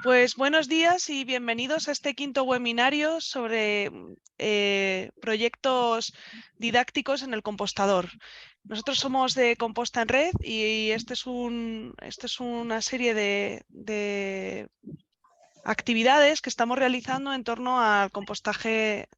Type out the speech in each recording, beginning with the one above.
Pues buenos días y bienvenidos a este quinto webinario sobre proyectos didácticos en el compostador. Nosotros somos de Composta en Red y esto es una serie de actividades que estamos realizando en torno al compostaje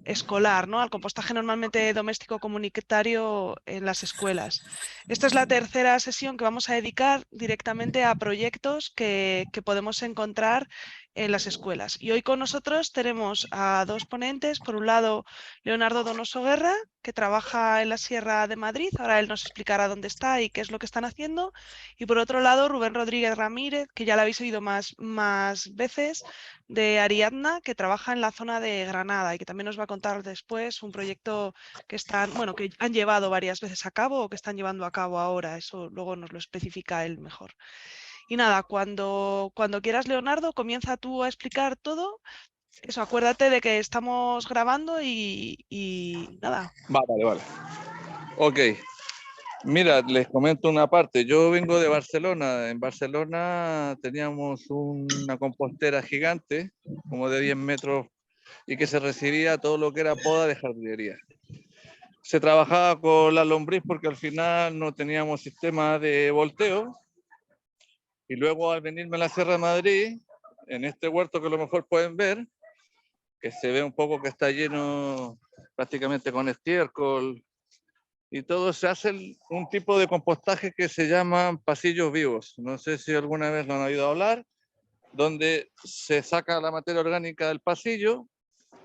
escolar, ¿no? Al compostaje normalmente doméstico comunitario en las escuelas. Esta es la tercera sesión que vamos a dedicar directamente a proyectos que podemos encontrar en las escuelas. Y hoy con nosotros tenemos a dos ponentes. Por un lado, Leonardo Donoso Guerra, que trabaja en la Sierra de Madrid. Ahora él nos explicará dónde está y qué es lo que están haciendo. Y por otro lado, Rubén Rodríguez Ramírez, que ya lo habéis oído más veces, de Ariadna, que trabaja en la zona de Granada y que también nos va a contar después un proyecto que que han llevado varias veces a cabo o que están llevando a cabo ahora. Eso luego nos lo especifica él mejor. Y nada, cuando quieras, Leonardo, comienza tú a explicar todo. Eso, acuérdate de que estamos grabando y nada. Vale. Ok. Mira, les comento una parte. Yo vengo de Barcelona. En Barcelona teníamos una compostera gigante, como de 10 metros, y que se recibía todo lo que era poda de jardinería. Se trabajaba con la lombriz porque al final no teníamos sistema de volteo. Y luego al venirme a la Sierra de Madrid, en este huerto que a lo mejor pueden ver, que se ve un poco que está lleno prácticamente con estiércol, y todo se hace un tipo de compostaje que se llaman pasillos vivos. No sé si alguna vez lo han oído hablar, donde se saca la materia orgánica del pasillo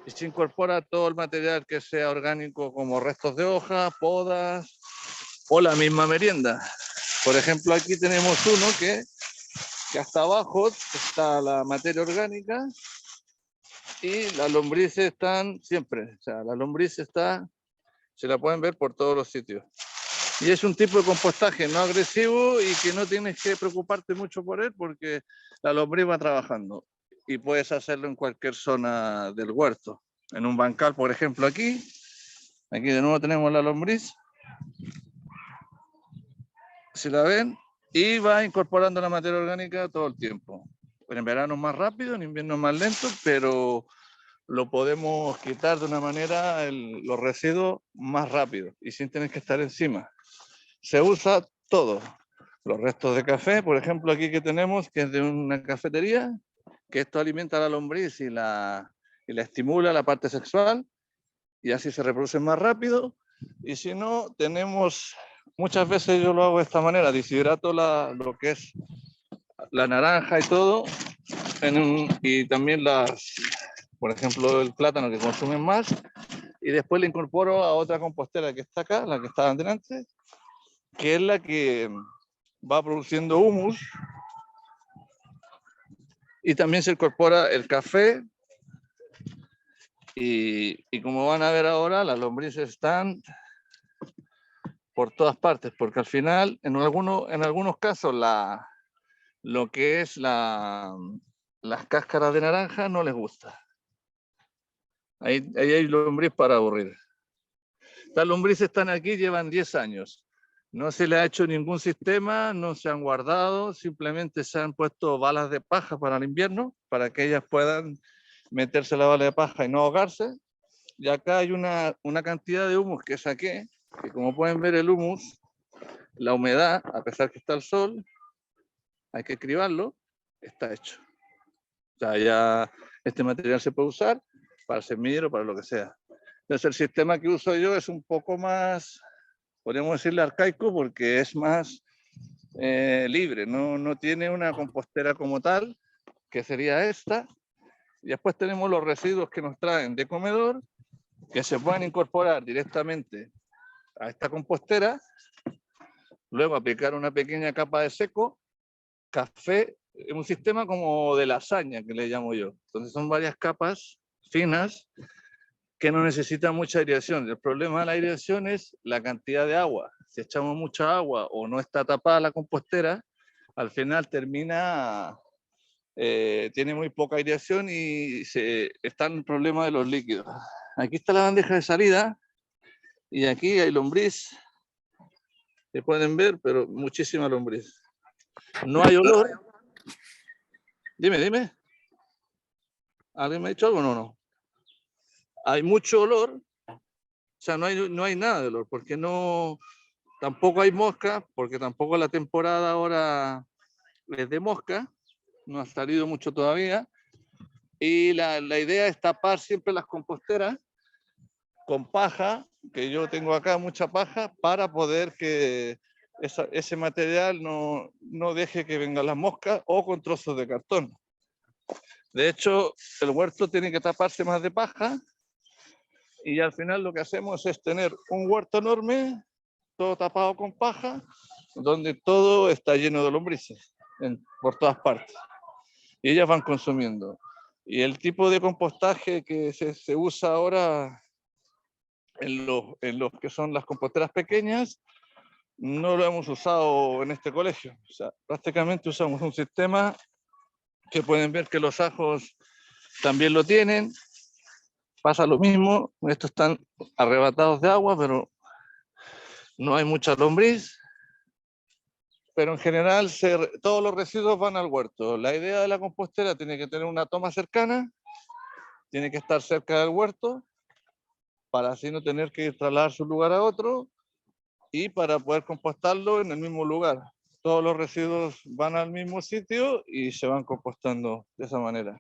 y se incorpora todo el material que sea orgánico, como restos de hoja, podas o la misma merienda. Por ejemplo, aquí tenemos uno que hasta abajo está la materia orgánica y las lombrices están siempre. O sea, la lombriz se la pueden ver por todos los sitios. Y es un tipo de compostaje no agresivo y que no tienes que preocuparte mucho por él porque la lombriz va trabajando. Y puedes hacerlo en cualquier zona del huerto. En un bancal, por ejemplo, aquí de nuevo tenemos la lombriz. Si la ven, y va incorporando la materia orgánica todo el tiempo. En verano es más rápido, en invierno es más lento, pero lo podemos quitar de una manera los residuos más rápido y sin tener que estar encima. Se usa todo. Los restos de café, por ejemplo, aquí que tenemos, que es de una cafetería, que esto alimenta a la lombriz y la estimula la parte sexual, y así se reproducen más rápido. Y si no, tenemos, muchas veces yo lo hago de esta manera, deshidrato lo que es la naranja y todo, y también por ejemplo, el plátano que consumen más, y después le incorporo a otra compostera que está acá, la que estaba delante, que es la que va produciendo humus, y también se incorpora el café, y como van a ver ahora, las lombrices están por todas partes, porque al final, en algunos casos, lo que es las cáscaras de naranja no les gusta. Ahí hay lombriz para aburrir. Las lombrices están aquí, llevan 10 años. No se le ha hecho ningún sistema, no se han guardado, simplemente se han puesto balas de paja para el invierno, para que ellas puedan meterse la bala de paja y no ahogarse. Y acá hay una cantidad de humus que saqué, que como pueden ver el humus, la humedad, a pesar que está el sol, hay que cribarlo, está hecho. O sea, ya este material se puede usar para el semillero, para lo que sea. Entonces el sistema que uso yo es un poco más, podríamos decirle arcaico, porque es más libre, no tiene una compostera como tal, que sería esta. Y después tenemos los residuos que nos traen de comedor, que se pueden incorporar directamente a esta compostera, luego aplicar una pequeña capa de seco, café, un sistema como de lasaña que le llamo yo. Entonces son varias capas finas que no necesitan mucha aireación. El problema de la aireación es la cantidad de agua. Si echamos mucha agua o no está tapada la compostera, al final tiene muy poca aireación y está el problema de los líquidos. Aquí está la bandeja de salida y aquí hay lombriz, que pueden ver, pero muchísima lombriz. No hay olor. Dime. ¿Alguien me ha dicho algo? No. Hay mucho olor. O sea, no hay nada de olor, porque tampoco hay mosca, porque tampoco la temporada ahora es de mosca. No ha salido mucho todavía. Y la idea es tapar siempre las composteras con paja, que yo tengo acá mucha paja, para poder que ese material no deje que vengan las moscas, o con trozos de cartón. De hecho, el huerto tiene que taparse más de paja, y al final lo que hacemos es tener un huerto enorme, todo tapado con paja, donde todo está lleno de lombrices por todas partes. Y ellas van consumiendo. Y el tipo de compostaje que se usa ahora en los que son las composteras pequeñas, no lo hemos usado en este colegio. O sea, prácticamente usamos un sistema que pueden ver que los ajos también lo tienen. Pasa lo mismo, estos están arrebatados de agua, pero no hay mucha lombriz. Pero en general todos los residuos van al huerto. La idea de la compostera tiene que tener una toma cercana, tiene que estar cerca del huerto, para así no tener que trasladarse de un lugar a otro, y para poder compostarlo en el mismo lugar. Todos los residuos van al mismo sitio y se van compostando de esa manera.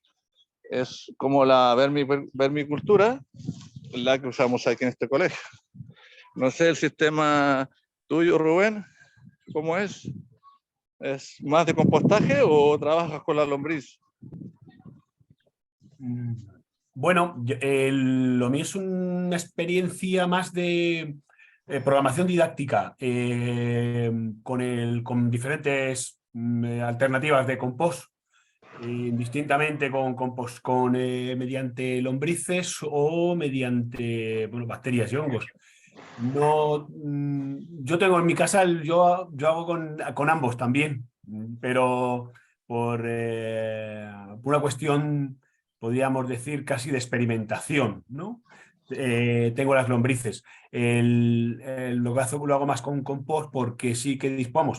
Es como la vermicultura, la que usamos aquí en este colegio. No sé el sistema tuyo, Rubén, ¿cómo es? ¿Es más de compostaje o trabajas con la lombriz? Bueno, lo mío es una experiencia más de programación didáctica, con diferentes alternativas de compost, indistintamente con compost mediante lombrices o mediante bacterias y hongos. No, yo tengo en mi casa, yo hago con ambos también, pero por una cuestión, podríamos decir, casi de experimentación, ¿no? Tengo las lombrices. Lo que lo hago más con compost porque sí que dispongo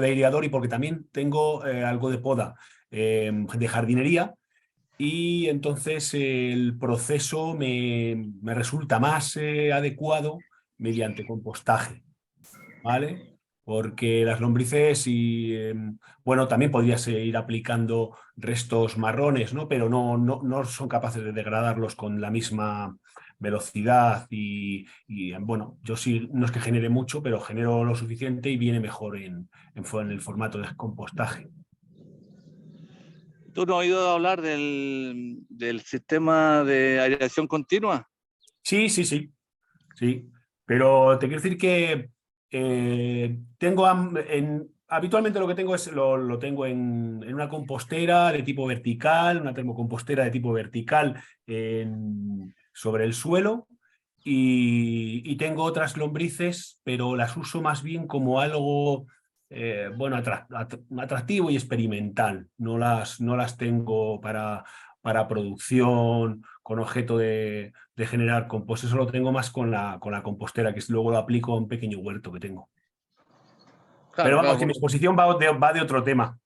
de aireador, y porque también tengo algo de poda de jardinería. Y entonces el proceso me resulta más adecuado mediante compostaje, ¿vale? Porque las lombrices, bueno, también podrías ir aplicando restos marrones, ¿no? Pero no son capaces de degradarlos con la misma velocidad, bueno, yo sí, no es que genere mucho, pero genero lo suficiente y viene mejor en el formato de compostaje. ¿Tú no has oído hablar del sistema de aireación continua? Sí. Pero te quiero decir que tengo habitualmente lo que tengo lo tengo en una compostera de tipo vertical, una termocompostera de tipo vertical sobre el suelo, y tengo otras lombrices, pero las uso más bien como algo bueno, atractivo y experimental. No las tengo para producción con objeto de generar compost. Eso lo tengo más con la compostera, que luego lo aplico a un pequeño huerto que tengo. Claro, Pero vamos, claro. que mi exposición va de otro tema.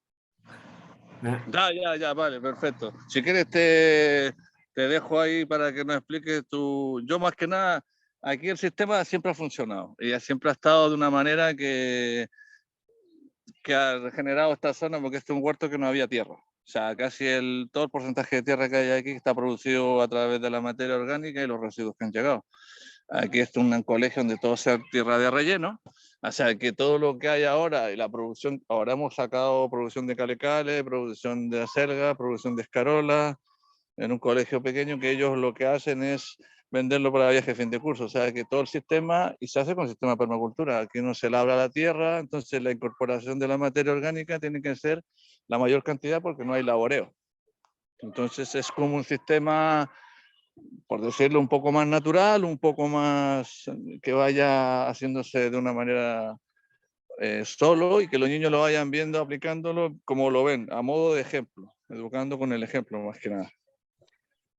Ya, vale, perfecto. Si quieres te dejo ahí para que nos expliques tú. Yo más que nada, aquí el sistema siempre ha funcionado y siempre ha estado de una manera que ha regenerado esta zona, porque este es un huerto que no había tierra. O sea, casi todo el porcentaje de tierra que hay aquí está producido a través de la materia orgánica y los residuos que han llegado. Aquí es un colegio donde todo sea tierra de relleno. O sea, que todo lo que hay ahora y la producción, ahora hemos sacado producción de calecales, producción de acelga, producción de escarola, en un colegio pequeño, que ellos lo que hacen es venderlo para viaje de fin de curso. O sea, que todo el sistema, y se hace con el sistema de permacultura, aquí no se labra la tierra, entonces la incorporación de la materia orgánica tiene que ser la mayor cantidad porque no hay laboreo. Entonces es como un sistema, por decirlo, un poco más natural, un poco más que vaya haciéndose de una manera solo, y que los niños lo vayan viendo, aplicándolo como lo ven, a modo de ejemplo, educando con el ejemplo más que nada.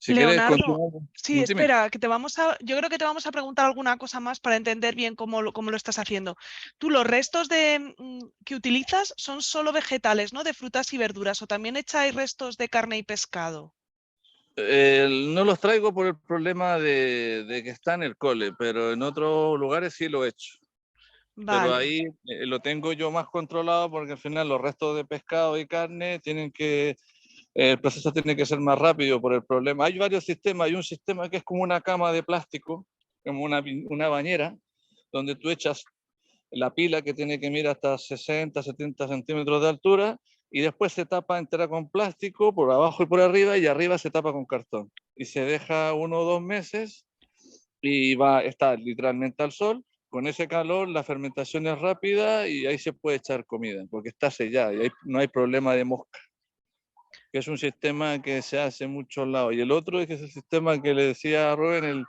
Si quieres Leonardo, continuar. sí, Dime. espera, yo creo que te vamos a preguntar alguna cosa más para entender bien cómo lo estás haciendo. Tú los restos que utilizas son solo vegetales, ¿no? De frutas y verduras, o también echáis restos de carne y pescado. No los traigo por el problema de que está en el cole, pero en otros lugares sí lo he hecho. Pero Vale, ahí lo tengo yo más controlado porque al final los restos de pescado y carne el proceso tiene que ser más rápido por el problema. Hay varios sistemas, hay un sistema que es como una cama de plástico, como una bañera, donde tú echas la pila que tiene que medir hasta 60, 70 centímetros de altura y después se tapa entera con plástico por abajo y por arriba y arriba se tapa con cartón. Y se deja 1 o 2 meses y está literalmente al sol. Con ese calor la fermentación es rápida y ahí se puede echar comida porque está sellada y no hay problema de mosca, que es un sistema que se hace en muchos lados. Y el otro es que es el sistema que le decía a Rubén,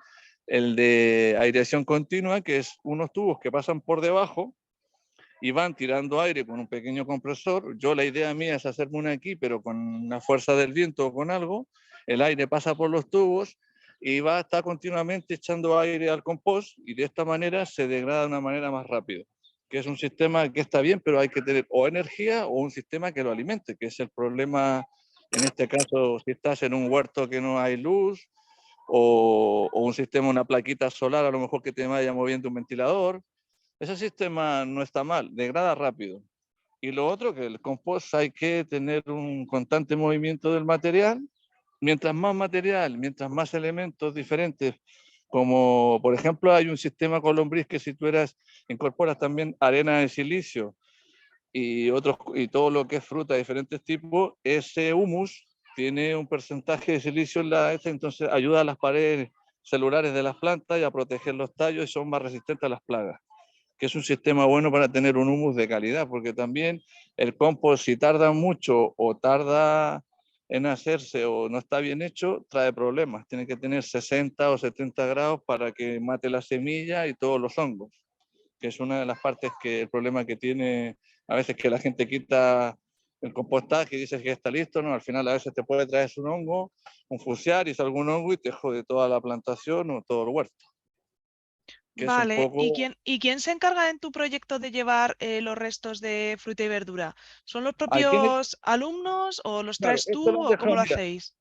el de aireación continua, que es unos tubos que pasan por debajo y van tirando aire con un pequeño compresor. La idea mía es hacerme una aquí, pero con una fuerza del viento o con algo. El aire pasa por los tubos y va a estar continuamente echando aire al compost y de esta manera se degrada de una manera más rápida. Que es un sistema que está bien, pero hay que tener o energía o un sistema que lo alimente, que es el problema en este caso si estás en un huerto que no hay luz o un sistema, una plaquita solar a lo mejor que te vaya moviendo un ventilador. Ese sistema no está mal, degrada rápido. Y lo otro, que el compost hay que tener un constante movimiento del material. Mientras más material, mientras más elementos diferentes, como por ejemplo hay un sistema con lombriz que si tú incorporas también arena de silicio y todo lo que es fruta de diferentes tipos, ese humus tiene un porcentaje de silicio entonces ayuda a las paredes celulares de las plantas y a proteger los tallos y son más resistentes a las plagas, que es un sistema bueno para tener un humus de calidad, porque también el compost, si tarda mucho o tarda en hacerse o no está bien hecho, trae problemas. Tiene que tener 60 o 70 grados para que mate la semilla y todos los hongos, que es una de las partes el problema que tiene a veces que la gente quita el compostaje y dices que está listo, ¿no? Al final a veces te puede traer un hongo, un fusiar y algún hongo y te jode toda la plantación o todo el huerto, que es un vale. poco. ¿Y quién se encarga en tu proyecto de llevar los restos de fruta y verdura? ¿Son los Aquí propios alumnos o los Claro, traes esto tú lo han o cómo dejado, lo mira, hacéis?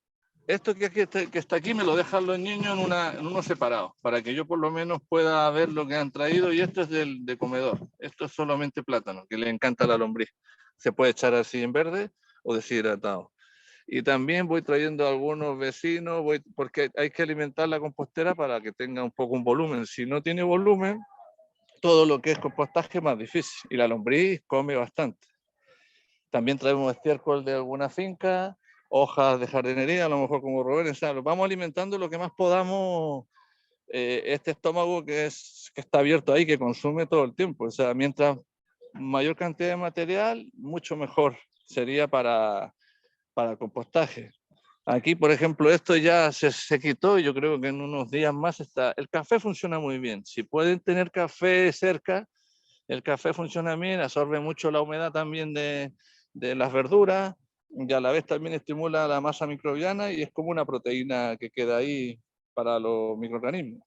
esto que está aquí me lo dejan los niños en uno separado, para que yo por lo menos pueda ver lo que han traído, y esto es de comedor, esto es solamente plátano, que le encanta la lombriz. Se puede echar así en verde o deshidratado. Y también voy trayendo a algunos vecinos, porque hay que alimentar la compostera para que tenga un poco un volumen. Si no tiene volumen, todo lo que es compostaje es más difícil, y la lombriz come bastante. También traemos estiércol de alguna finca, hojas de jardinería, a lo mejor como Rubén, o sea, vamos alimentando lo que más podamos este estómago que está abierto ahí, que consume todo el tiempo. O sea, mientras mayor cantidad de material, mucho mejor sería para compostaje. Aquí, por ejemplo, esto ya se quitó y yo creo que en unos días más está. El café funciona muy bien. Si pueden tener café cerca, el café funciona bien, absorbe mucho la humedad también de las verduras y a la vez también estimula la masa microbiana y es como una proteína que queda ahí para los microorganismos.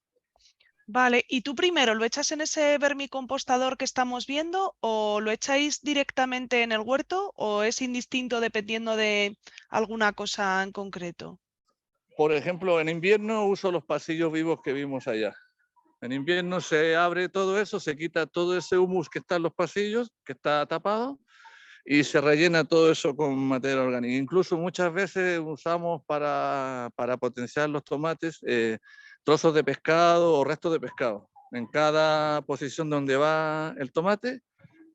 Vale, ¿y tú primero lo echas en ese vermicompostador que estamos viendo o lo echáis directamente en el huerto o es indistinto dependiendo de alguna cosa en concreto? Por ejemplo, en invierno uso los pasillos vivos que vimos allá. En invierno se abre todo eso, se quita todo ese humus que está en los pasillos, que está tapado, y se rellena todo eso con materia orgánica. Incluso muchas veces usamos para potenciar los tomates trozos de pescado o restos de pescado. En cada posición donde va el tomate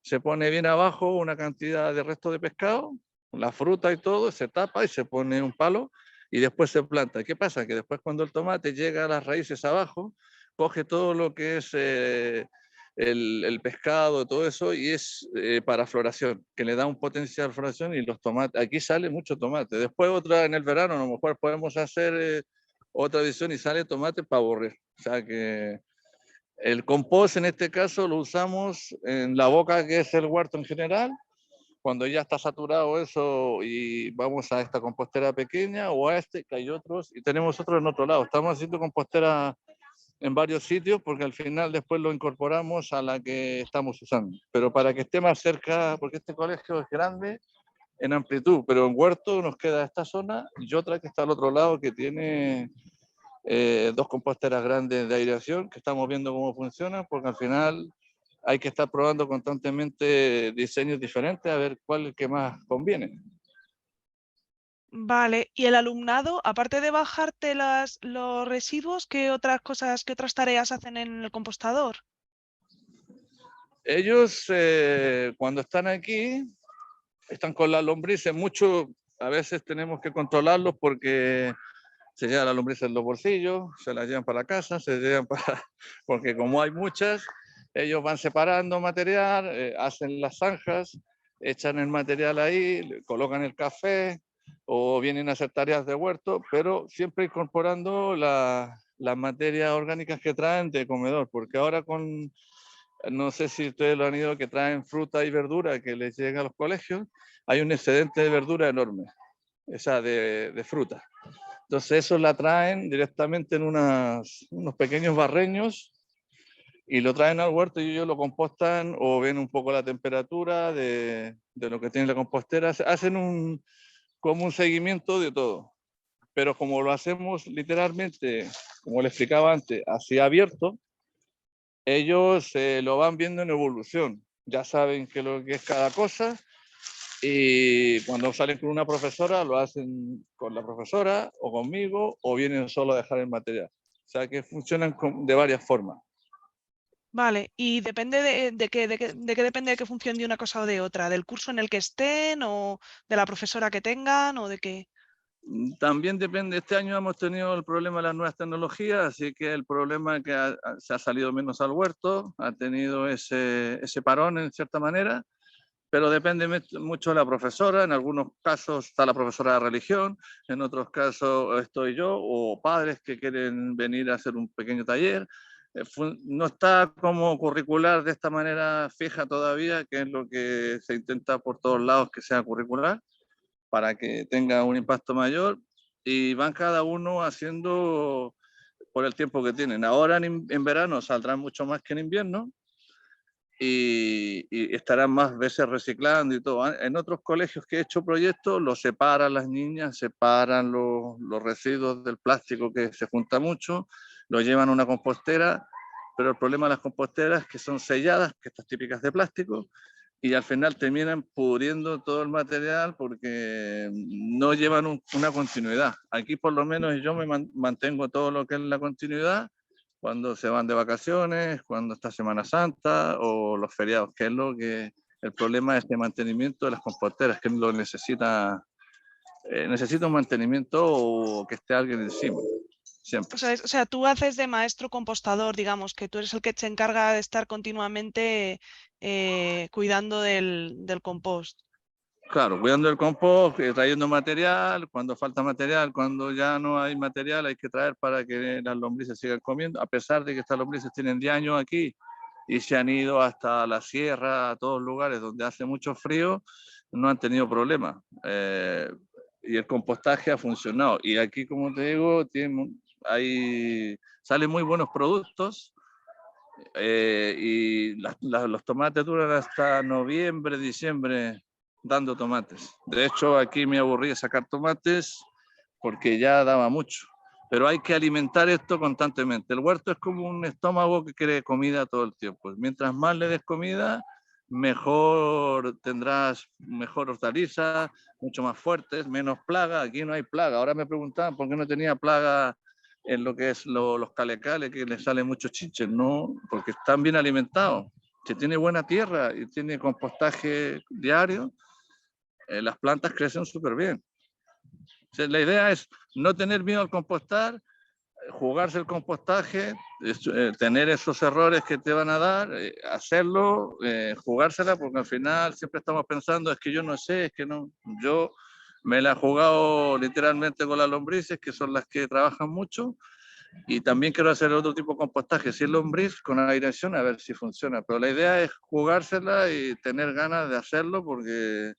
se pone bien abajo una cantidad de restos de pescado, la fruta y todo, se tapa y se pone un palo y después se planta. ¿Qué pasa? Que después cuando el tomate llega a las raíces abajo, coge todo lo que es el pescado, todo eso, y es para floración, que le da un potencial de floración y los tomates, aquí sale mucho tomate. Después otra en el verano, a lo mejor podemos hacer otra edición y sale tomate para aburrir. O sea que el compost en este caso lo usamos en la boca, que es el huerto en general, Cuando ya está saturado eso y vamos a esta compostera pequeña o a este, que hay otros, y tenemos otros en otro lado. Estamos haciendo compostera en varios sitios porque al final después lo incorporamos a la que estamos usando. Pero para que esté más cerca, porque este colegio es grande en amplitud, pero en Huerto nos queda esta zona y otra que está al otro lado que tiene 2 composteras grandes de aireación que estamos viendo cómo funcionan, porque al final hay que estar probando constantemente diseños diferentes a ver cuál es el que más conviene. Vale, y el alumnado, aparte de bajarte los residuos, ¿qué otras cosas, qué otras tareas hacen en el compostador? Ellos cuando están aquí, están con las lombrices, mucho, a veces tenemos que controlarlos porque se llevan las lombrices en los bolsillos, se las llevan para la casa, se llevan para, porque como hay muchas, ellos van separando material, hacen las zanjas, echan el material ahí, colocan el café o vienen a hacer tareas de huerto, pero siempre incorporando las materias orgánicas que traen de comedor, porque ahora con, no sé si ustedes lo han ido, que traen fruta y verdura que les llega a los colegios, hay un excedente de verdura enorme, esa de fruta. Entonces eso la traen directamente en unos pequeños barreños y lo traen al huerto y ellos lo compostan o ven un poco la temperatura de lo que tiene la compostera. Hacen como un seguimiento de todo. Pero como lo hacemos literalmente, como le explicaba antes, así abierto, ellos lo van viendo en evolución. Ya saben qué es lo que es cada cosa y cuando salen con una profesora lo hacen con la profesora o conmigo o vienen solo a dejar el material. O sea que funcionan de varias formas. Vale, y depende de qué depende de qué función de una cosa o de otra, del curso en el que estén o de la profesora que tengan o de qué. También depende, este año hemos tenido el problema de las nuevas tecnologías, así que el problema es que se ha salido menos al huerto, ha tenido ese parón en cierta manera, pero depende mucho de la profesora. En algunos casos está la profesora de religión, en otros casos estoy yo o padres que quieren venir a hacer un pequeño taller. No está como curricular de esta manera fija todavía, que es lo que se intenta por todos lados que sea curricular para que tenga un impacto mayor y van cada uno haciendo por el tiempo que tienen. Ahora en verano saldrán mucho más que en invierno y estarán más veces reciclando y todo. En otros colegios que he hecho proyectos, los separan las niñas, separan los residuos del plástico que se junta mucho, lo llevan a una compostera, pero el problema de las composteras es que son selladas, que estas típicas de plástico, y al final terminan pudriendo todo el material porque no llevan una continuidad. Aquí por lo menos yo me mantengo todo lo que es la continuidad cuando se van de vacaciones, cuando está Semana Santa o los feriados, que es lo que el problema es de mantenimiento de las composteras, que lo necesita un mantenimiento o que esté alguien encima, siempre. O sea, tú haces de maestro compostador, digamos, que tú eres el que se encarga de estar continuamente cuidando del compost. Claro, cuidando el compost, trayendo material, cuando falta material, cuando ya no hay material hay que traer para que las lombrices sigan comiendo, a pesar de que estas lombrices tienen 10 años aquí y se han ido hasta la sierra, a todos lugares donde hace mucho frío, no han tenido problemas. Y el compostaje ha funcionado. Y aquí, como te digo, salen muy buenos productos. Y los tomates duran hasta noviembre, diciembre dando tomates. De hecho, aquí me aburrí de sacar tomates porque ya daba mucho. Pero hay que alimentar esto constantemente. El huerto es como un estómago que quiere comida todo el tiempo. Mientras más le des comida, mejor tendrás mejor hortalizas, mucho más fuertes, menos plaga. Aquí no hay plaga. Ahora me preguntaban por qué no tenía plaga en lo que es los calecales, que les salen muchos chiches, no, porque están bien alimentados. Si tiene buena tierra y tiene compostaje diario, las plantas crecen súper bien. O sea, la idea es no tener miedo al compostar, jugarse el compostaje, tener esos errores que te van a dar, hacerlo, jugársela, porque al final siempre estamos pensando, es que yo no sé, es que no, yo me la he jugado literalmente con las lombrices, que son las que trabajan mucho, Y también quiero hacer otro tipo de compostaje, si es lombriz, con aireación, a ver si funciona. Pero la idea es jugársela y tener ganas de hacerlo porque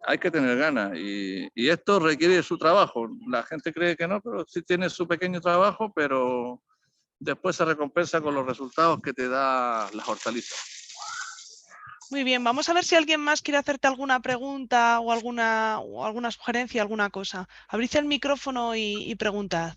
hay que tener ganas. Y esto requiere su trabajo. La gente cree que no, pero sí tiene su pequeño trabajo, pero después se recompensa con los resultados que te da las hortalizas. Muy bien, vamos a ver si alguien más quiere hacerte alguna pregunta o alguna sugerencia, alguna cosa. Abrid el micrófono y preguntad.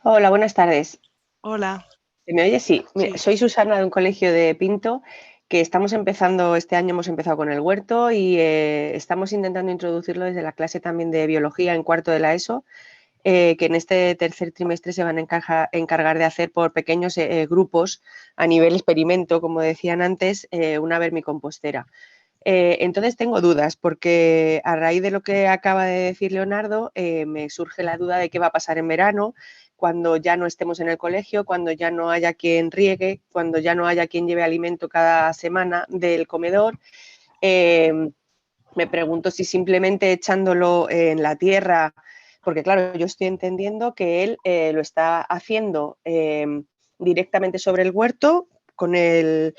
Hola, buenas tardes. Hola. ¿Se me oye? Sí. Mira, Sí. soy Susana de un colegio de Pinto que estamos empezando, este año hemos empezado con el huerto y estamos intentando introducirlo desde la clase también de biología en cuarto de la ESO, que en este tercer trimestre se van a encargar de hacer por pequeños grupos a nivel experimento, como decían antes, una vermicompostera. Entonces tengo dudas porque a raíz de lo que acaba de decir Leonardo, me surge la duda de qué va a pasar en verano, cuando ya no estemos en el colegio, cuando ya no haya quien riegue, cuando ya no haya quien lleve alimento cada semana del comedor. Me pregunto si simplemente echándolo en la tierra, porque claro, yo estoy entendiendo que él lo está haciendo directamente sobre el huerto con el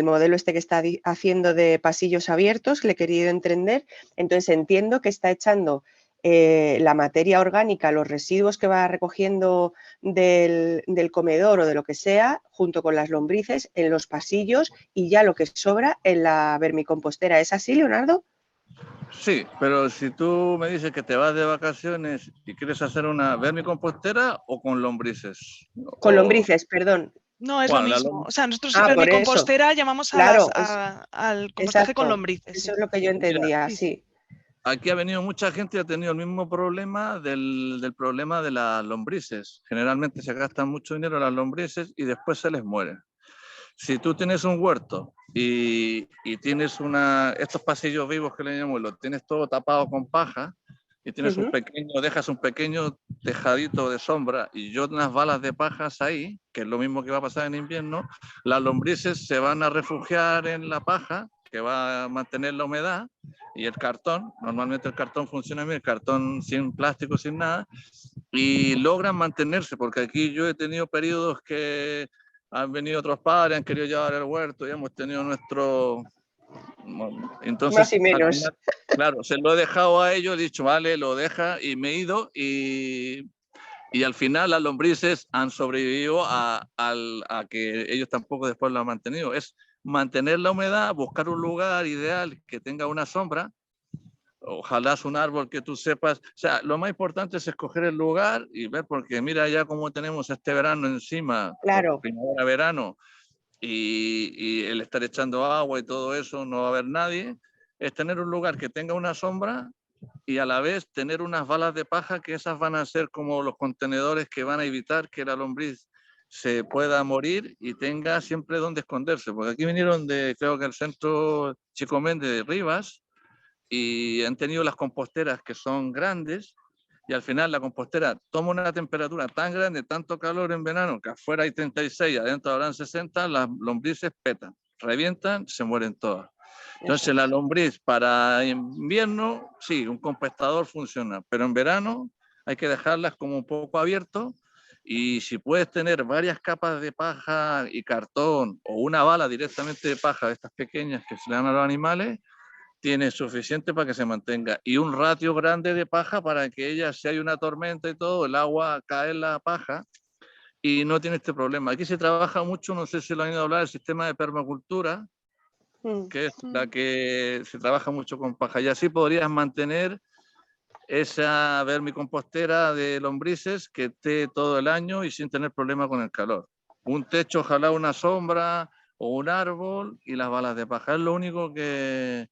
modelo este que está haciendo de pasillos abiertos, le he querido entender. Entonces entiendo que está echando la materia orgánica, los residuos que va recogiendo del comedor o de lo que sea, junto con las lombrices, en los pasillos y ya lo que sobra en la vermicompostera. ¿Es así, Leonardo? Sí, pero si tú me dices que te vas de vacaciones y quieres hacer una vermicompostera o con lombrices. Con lombrices, perdón. No, es lo Bueno, mismo. O sea, nosotros Ah, por eso. vermicompostera llamamos Claro, al compostaje con exacto. lombrices. Eso Sí. es lo que yo entendía, Sí, sí. aquí ha venido mucha gente y ha tenido el mismo problema del problema de las lombrices. Generalmente se gastan mucho dinero en las lombrices y después se les muere. Si tú tienes un huerto y tienes estos pasillos vivos que le llamamos, lo tienes todo tapado con paja y tienes dejas un pequeño tejadito de sombra y yo unas balas de pajas ahí, que es lo mismo que va a pasar en invierno, las lombrices se van a refugiar en la paja, que va a mantener la humedad, y el cartón, normalmente el cartón funciona bien, el cartón sin plástico, sin nada, y logran mantenerse, porque aquí yo he tenido periodos que han venido otros padres, han querido llevar el huerto y hemos tenido nuestro... Entonces, más y menos. al final, claro, se lo he dejado a ellos, he dicho, vale, lo deja y me he ido y al final las lombrices han sobrevivido a que ellos tampoco después lo han mantenido. Es mantener la humedad, buscar un lugar ideal que tenga una sombra. Ojalá es un árbol que tú sepas. O sea, lo más importante es escoger el lugar y ver, porque mira ya cómo tenemos este verano encima, Claro. primavera, verano, y el estar echando agua y todo eso, no va a haber nadie. Es tener un lugar que tenga una sombra y a la vez tener unas balas de paja, que esas van a ser como los contenedores que van a evitar que la lombriz se pueda morir y tenga siempre donde esconderse. Porque aquí vinieron creo que el centro Chico Méndez de Rivas, y han tenido las composteras que son grandes y al final la compostera toma una temperatura tan grande, tanto calor en verano, que afuera hay 36, adentro habrán 60, las lombrices petan, revientan, se mueren todas. Entonces la lombriz para invierno, sí, un compostador funciona, pero en verano hay que dejarlas como un poco abierto y si puedes tener varias capas de paja y cartón o una bala directamente de paja de estas pequeñas que se le dan a los animales, tiene suficiente para que se mantenga y un ratio grande de paja para que ella, si hay una tormenta y todo, el agua cae en la paja y no tiene este problema. Aquí se trabaja mucho, no sé si lo han ido a hablar, el sistema de permacultura, que es la que se trabaja mucho con paja y así podrías mantener esa vermicompostera de lombrices que esté todo el año y sin tener problema con el calor. Un techo, ojalá una sombra o un árbol y las balas de paja. Es lo único que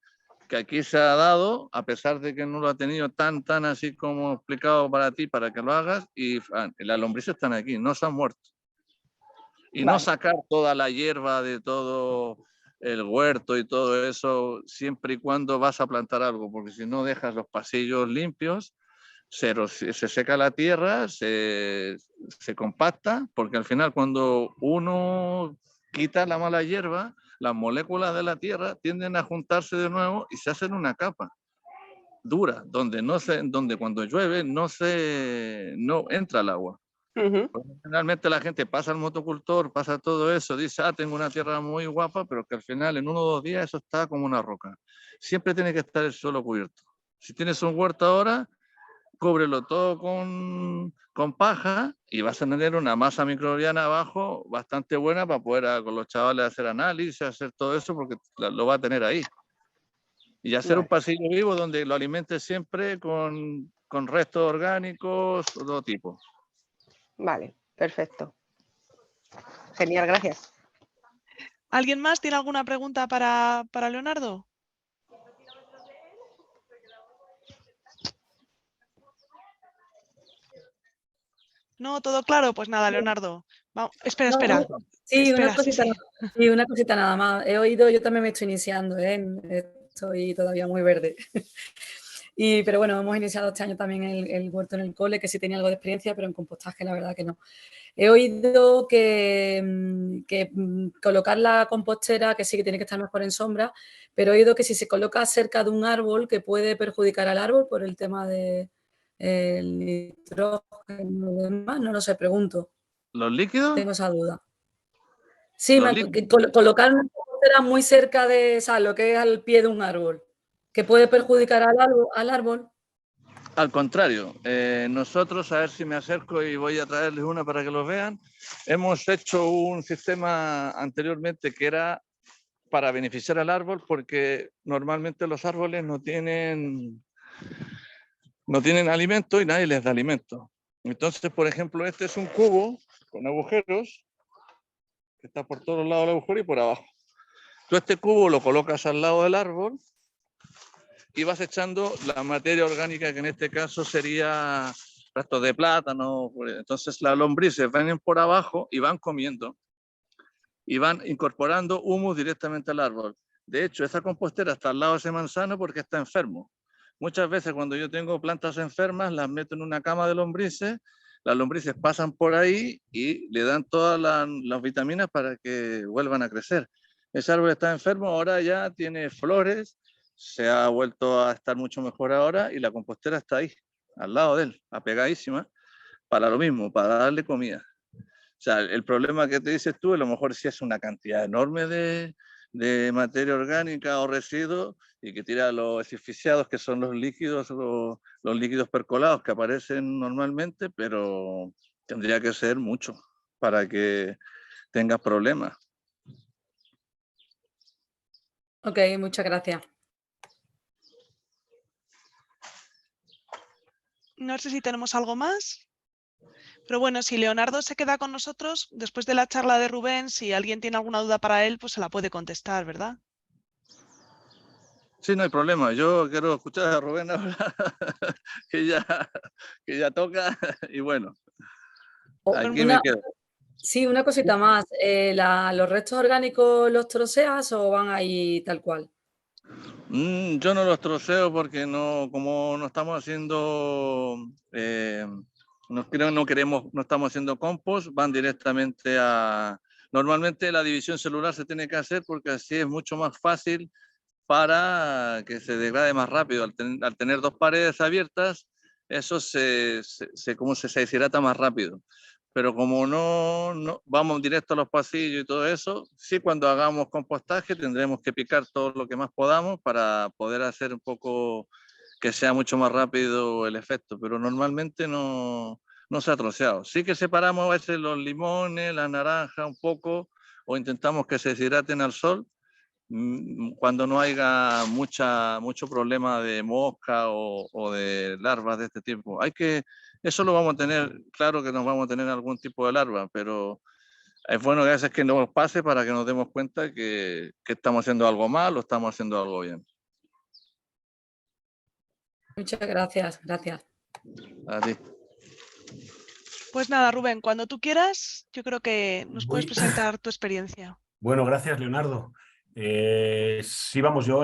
aquí se ha dado, a pesar de que no lo ha tenido tan así como explicado para ti, para que lo hagas, y las lombrices están aquí, no se han muerto. Y no sacar toda la hierba de todo el huerto y todo eso, siempre y cuando vas a plantar algo, porque si no dejas los pasillos limpios, se seca la tierra, se compacta, porque al final cuando uno quita la mala hierba, las moléculas de la tierra tienden a juntarse de nuevo y se hacen una capa. dura, donde cuando llueve no entra el agua. Generalmente la gente pasa al motocultor, pasa todo eso, dice, tengo una tierra muy guapa, pero que al final en 1 o 2 días eso está como una roca. Siempre tiene que estar el suelo cubierto. Si tienes un huerto ahora, cúbrelo todo con paja y vas a tener una masa microbiana abajo bastante buena para poder con los chavales hacer análisis, hacer todo eso, porque lo va a tener ahí. Y hacer un pasillo vivo donde lo alimentes siempre con restos orgánicos de todo tipo. Vale, perfecto. Genial, gracias. ¿Alguien más tiene alguna pregunta para Leonardo? No, todo claro. Pues nada, Leonardo. Vamos. Espera. Sí, Espera, una cosita nada más. He oído, yo también me estoy iniciando, estoy todavía muy verde. Pero bueno, hemos iniciado este año también el huerto en el cole, que sí tenía algo de experiencia, pero en compostaje la verdad que no. He oído que colocar la compostera, que sí que tiene que estar mejor en sombra, pero he oído que si se coloca cerca de un árbol, que puede perjudicar al árbol por el tema del nitrógeno y demás, no lo sé, pregunto. ¿Los líquidos? Tengo esa duda. Sí, colocar una compostera muy cerca de, lo que es al pie de un árbol, que puede perjudicar al árbol. Al contrario, nosotros, a ver si me acerco y voy a traerles una para que los vean, hemos hecho un sistema anteriormente que era para beneficiar al árbol, porque normalmente los árboles no tienen alimento y nadie les da alimento. Entonces, por ejemplo, este es un cubo con agujeros, que está por todos lados del agujero y por abajo. Tú este cubo lo colocas al lado del árbol y vas echando la materia orgánica, que en este caso sería restos de plátano. Entonces las lombrices vienen por abajo y van comiendo y van incorporando humus directamente al árbol. De hecho, esa compostera está al lado de ese manzano porque está enfermo. Muchas veces cuando yo tengo plantas enfermas, las meto en una cama de lombrices, las lombrices pasan por ahí y le dan todas las vitaminas para que vuelvan a crecer. Ese árbol está enfermo, ahora ya tiene flores, se ha vuelto a estar mucho mejor ahora y la compostera está ahí, al lado de él, apegadísima, para lo mismo, para darle comida. O sea, el problema que te dices tú, a lo mejor sí es una cantidad enorme de materia orgánica o residuos y que tira los esficiados, que son los líquidos percolados que aparecen normalmente, pero tendría que ser mucho para que tengas problemas. Ok, muchas gracias. No sé si tenemos algo más. Pero bueno, si Leonardo se queda con nosotros, después de la charla de Rubén, si alguien tiene alguna duda para él, pues se la puede contestar, ¿verdad? Sí, no hay problema. Yo quiero escuchar a Rubén ahora, que ya toca, y bueno, aquí me quedo. Sí, una cosita más. ¿Los restos orgánicos los troceas o van ahí tal cual? Yo no los troceo porque como no estamos haciendo, no estamos haciendo compost, van directamente normalmente la división celular se tiene que hacer porque así es mucho más fácil para que se degrade más rápido. Al tener 2 paredes abiertas, eso se deshidrata más rápido. Pero como no vamos directo a los pasillos y todo eso, sí, cuando hagamos compostaje tendremos que picar todo lo que más podamos para poder hacer un poco que sea mucho más rápido el efecto, pero normalmente no se ha troceado. Sí que separamos a veces los limones, la naranja un poco, o intentamos que se deshidraten al sol cuando no haya mucho problema de mosca o de larvas de este tipo. Eso lo vamos a tener, claro que nos vamos a tener algún tipo de larva, pero es bueno que a veces que nos pase para que nos demos cuenta que estamos haciendo algo mal o estamos haciendo algo bien. Muchas gracias. A ti. Pues nada, Rubén, cuando tú quieras, yo creo que nos puedes presentar tu experiencia. Bueno, gracias, Leonardo. Sí, vamos, yo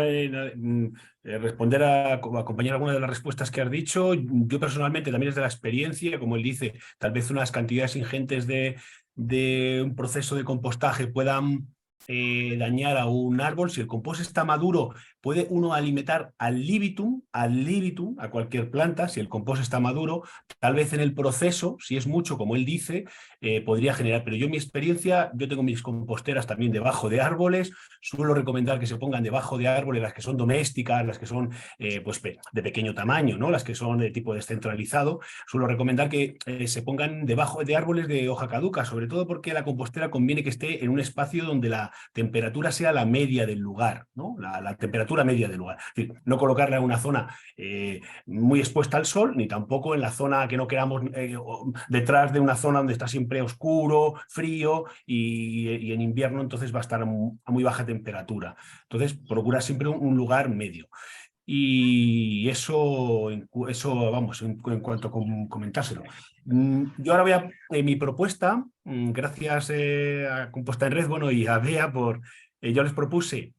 responder acompañar alguna de las respuestas que has dicho. Yo personalmente también es de la experiencia, como él dice, tal vez unas cantidades ingentes de un proceso de compostaje puedan dañar a un árbol. Si el compost está maduro, puede uno alimentar al libitum, a cualquier planta, si el compost está maduro, tal vez en el proceso, si es mucho, como él dice, podría generar. Pero yo en mi experiencia, yo tengo mis composteras también debajo de árboles, suelo recomendar que se pongan debajo de árboles las que son domésticas, las que son pues de pequeño tamaño, ¿no? Las que son de tipo descentralizado. Suelo recomendar que se pongan debajo de árboles de hoja caduca, sobre todo porque la compostera conviene que esté en un espacio donde la temperatura sea la media del lugar, ¿no? La temperatura media del lugar. Es decir, no colocarla en una zona muy expuesta al sol, ni tampoco en la zona que no queramos, detrás de una zona donde está siempre oscuro, frío y en invierno entonces va a estar a muy baja temperatura. Entonces procura siempre un lugar medio. Y eso vamos, en cuanto a comentárselo. Yo ahora voy a mi propuesta, gracias a Composta en Red, bueno, y a Bea yo les propuse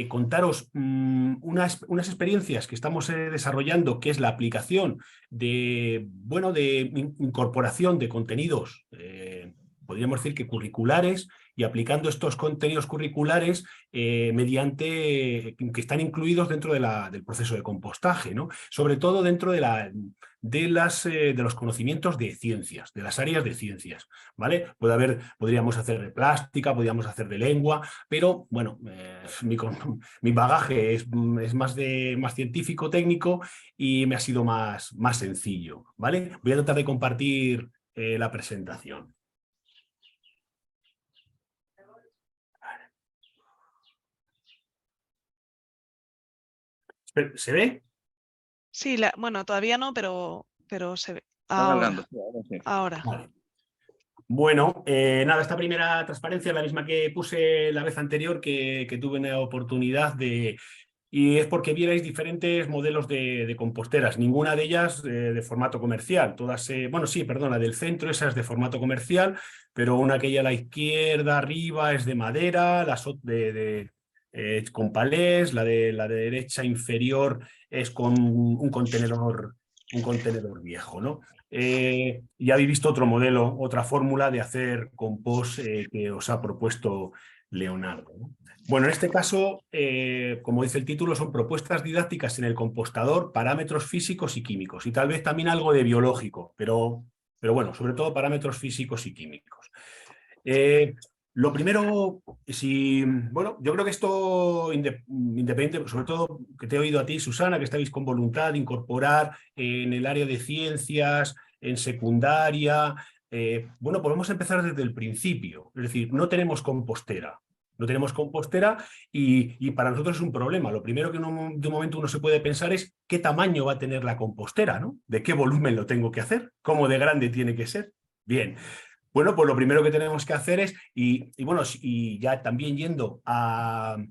contaros unas experiencias que estamos desarrollando, que es la aplicación de incorporación de contenidos, podríamos decir que curriculares, y aplicando estos contenidos curriculares que están incluidos dentro del proceso de compostaje, ¿no? Sobre todo dentro de los conocimientos de ciencias, de las áreas de ciencias, ¿vale? Podríamos hacer de plástica, podríamos hacer de lengua, pero bueno, mi bagaje es más científico, técnico, y me ha sido más sencillo, ¿vale? Voy a tratar de compartir la presentación. ¿Se ve? Sí, bueno, todavía no, pero se ve. Está Ahora. cargando, sí, ahora sí. Ahora. Vale. Bueno, nada, esta primera transparencia es la misma que puse la vez anterior que tuve una oportunidad y es porque vierais diferentes modelos de composteras, ninguna de ellas de formato comercial, todas, bueno, sí, perdona, del centro esa es de formato comercial, pero una que hay a la izquierda arriba es de madera, con palés, la de derecha inferior es con un contenedor viejo, ¿no? Ya habéis visto otro modelo, otra fórmula de hacer compost que os ha propuesto Leonardo, ¿no? Bueno, en este caso, como dice el título, son propuestas didácticas en el compostador, parámetros físicos y químicos, y tal vez también algo de biológico, pero bueno, sobre todo parámetros físicos y químicos. Lo primero, bueno, yo creo que esto, independiente, sobre todo que te he oído a ti, Susana, que estáis con voluntad de incorporar en el área de ciencias, en secundaria, bueno, podemos empezar desde el principio, es decir, no tenemos compostera. No tenemos compostera y para nosotros es un problema. Lo primero que de un momento uno se puede pensar es qué tamaño va a tener la compostera, ¿no? ¿De qué volumen lo tengo que hacer? ¿Cómo de grande tiene que ser? Bien. Bueno, pues lo primero que tenemos que hacer es, y ya también yendo al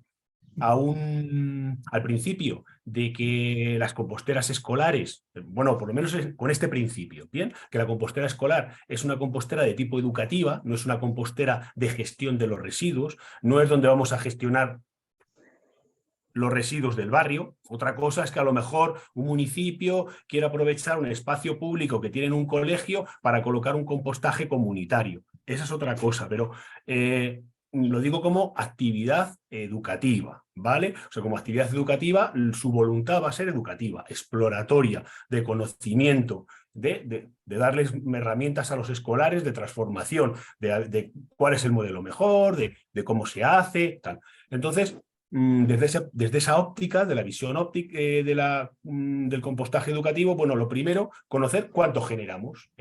principio de que las composteras escolares, bueno, por lo menos con este principio, ¿bien? Que la compostera escolar es una compostera de tipo educativa, no es una compostera de gestión de los residuos, no es donde vamos a gestionar los residuos del barrio. Otra cosa es que a lo mejor un municipio quiere aprovechar un espacio público que tiene en un colegio para colocar un compostaje comunitario. Esa es otra cosa, pero lo digo como actividad educativa, ¿vale? O sea, como actividad educativa, su voluntad va a ser educativa, exploratoria, de conocimiento, de darles herramientas a los escolares de transformación, de cuál es el modelo mejor, de cómo se hace, tal. Entonces, desde esa óptica, de la visión óptica del compostaje educativo, bueno, lo primero, conocer cuánto generamos,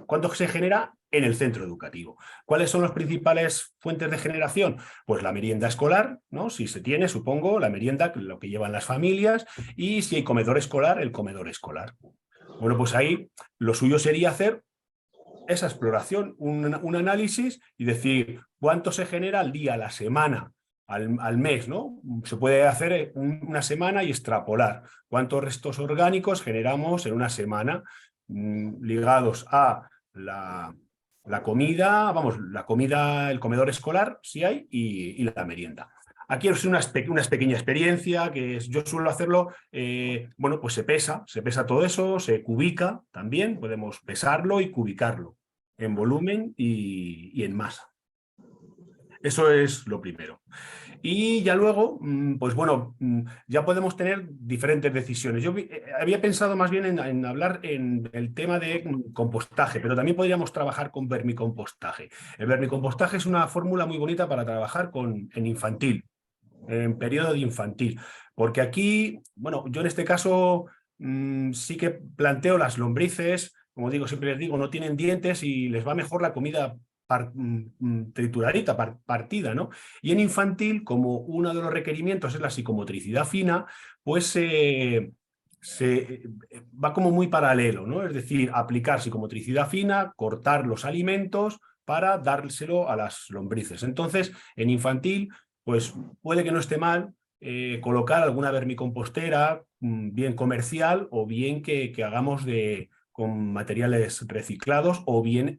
cuánto se genera en el centro educativo. ¿Cuáles son las principales fuentes de generación? Pues la merienda escolar, ¿no? Si se tiene, supongo, la merienda, lo que llevan las familias, y si hay comedor escolar, el comedor escolar. Bueno, pues ahí lo suyo sería hacer esa exploración, un análisis y decir cuánto se genera al día, a la semana, al mes, ¿no? Se puede hacer una semana y extrapolar cuántos restos orgánicos generamos en una semana ligados a la comida, el comedor escolar, si hay, y la merienda. Aquí es una pequeña experiencia que yo suelo hacerlo, bueno, pues se pesa todo eso, se cubica también, podemos pesarlo y cubicarlo en volumen y en masa. Eso es lo primero. Y ya luego, pues bueno, ya podemos tener diferentes decisiones. Yo había pensado más bien en hablar en el tema de compostaje, pero también podríamos trabajar con vermicompostaje. El vermicompostaje es una fórmula muy bonita para trabajar en infantil, en periodo de infantil, porque aquí, bueno, yo en este caso sí que planteo las lombrices, como digo, siempre les digo, no tienen dientes y les va mejor la comida trituradita, partida, ¿no? Y en infantil, como uno de los requerimientos es la psicomotricidad fina, pues va como muy paralelo, ¿no? Es decir, aplicar psicomotricidad fina, cortar los alimentos para dárselo a las lombrices. Entonces, en infantil, pues puede que no esté mal colocar alguna vermicompostera bien comercial o bien que hagamos con materiales reciclados o bien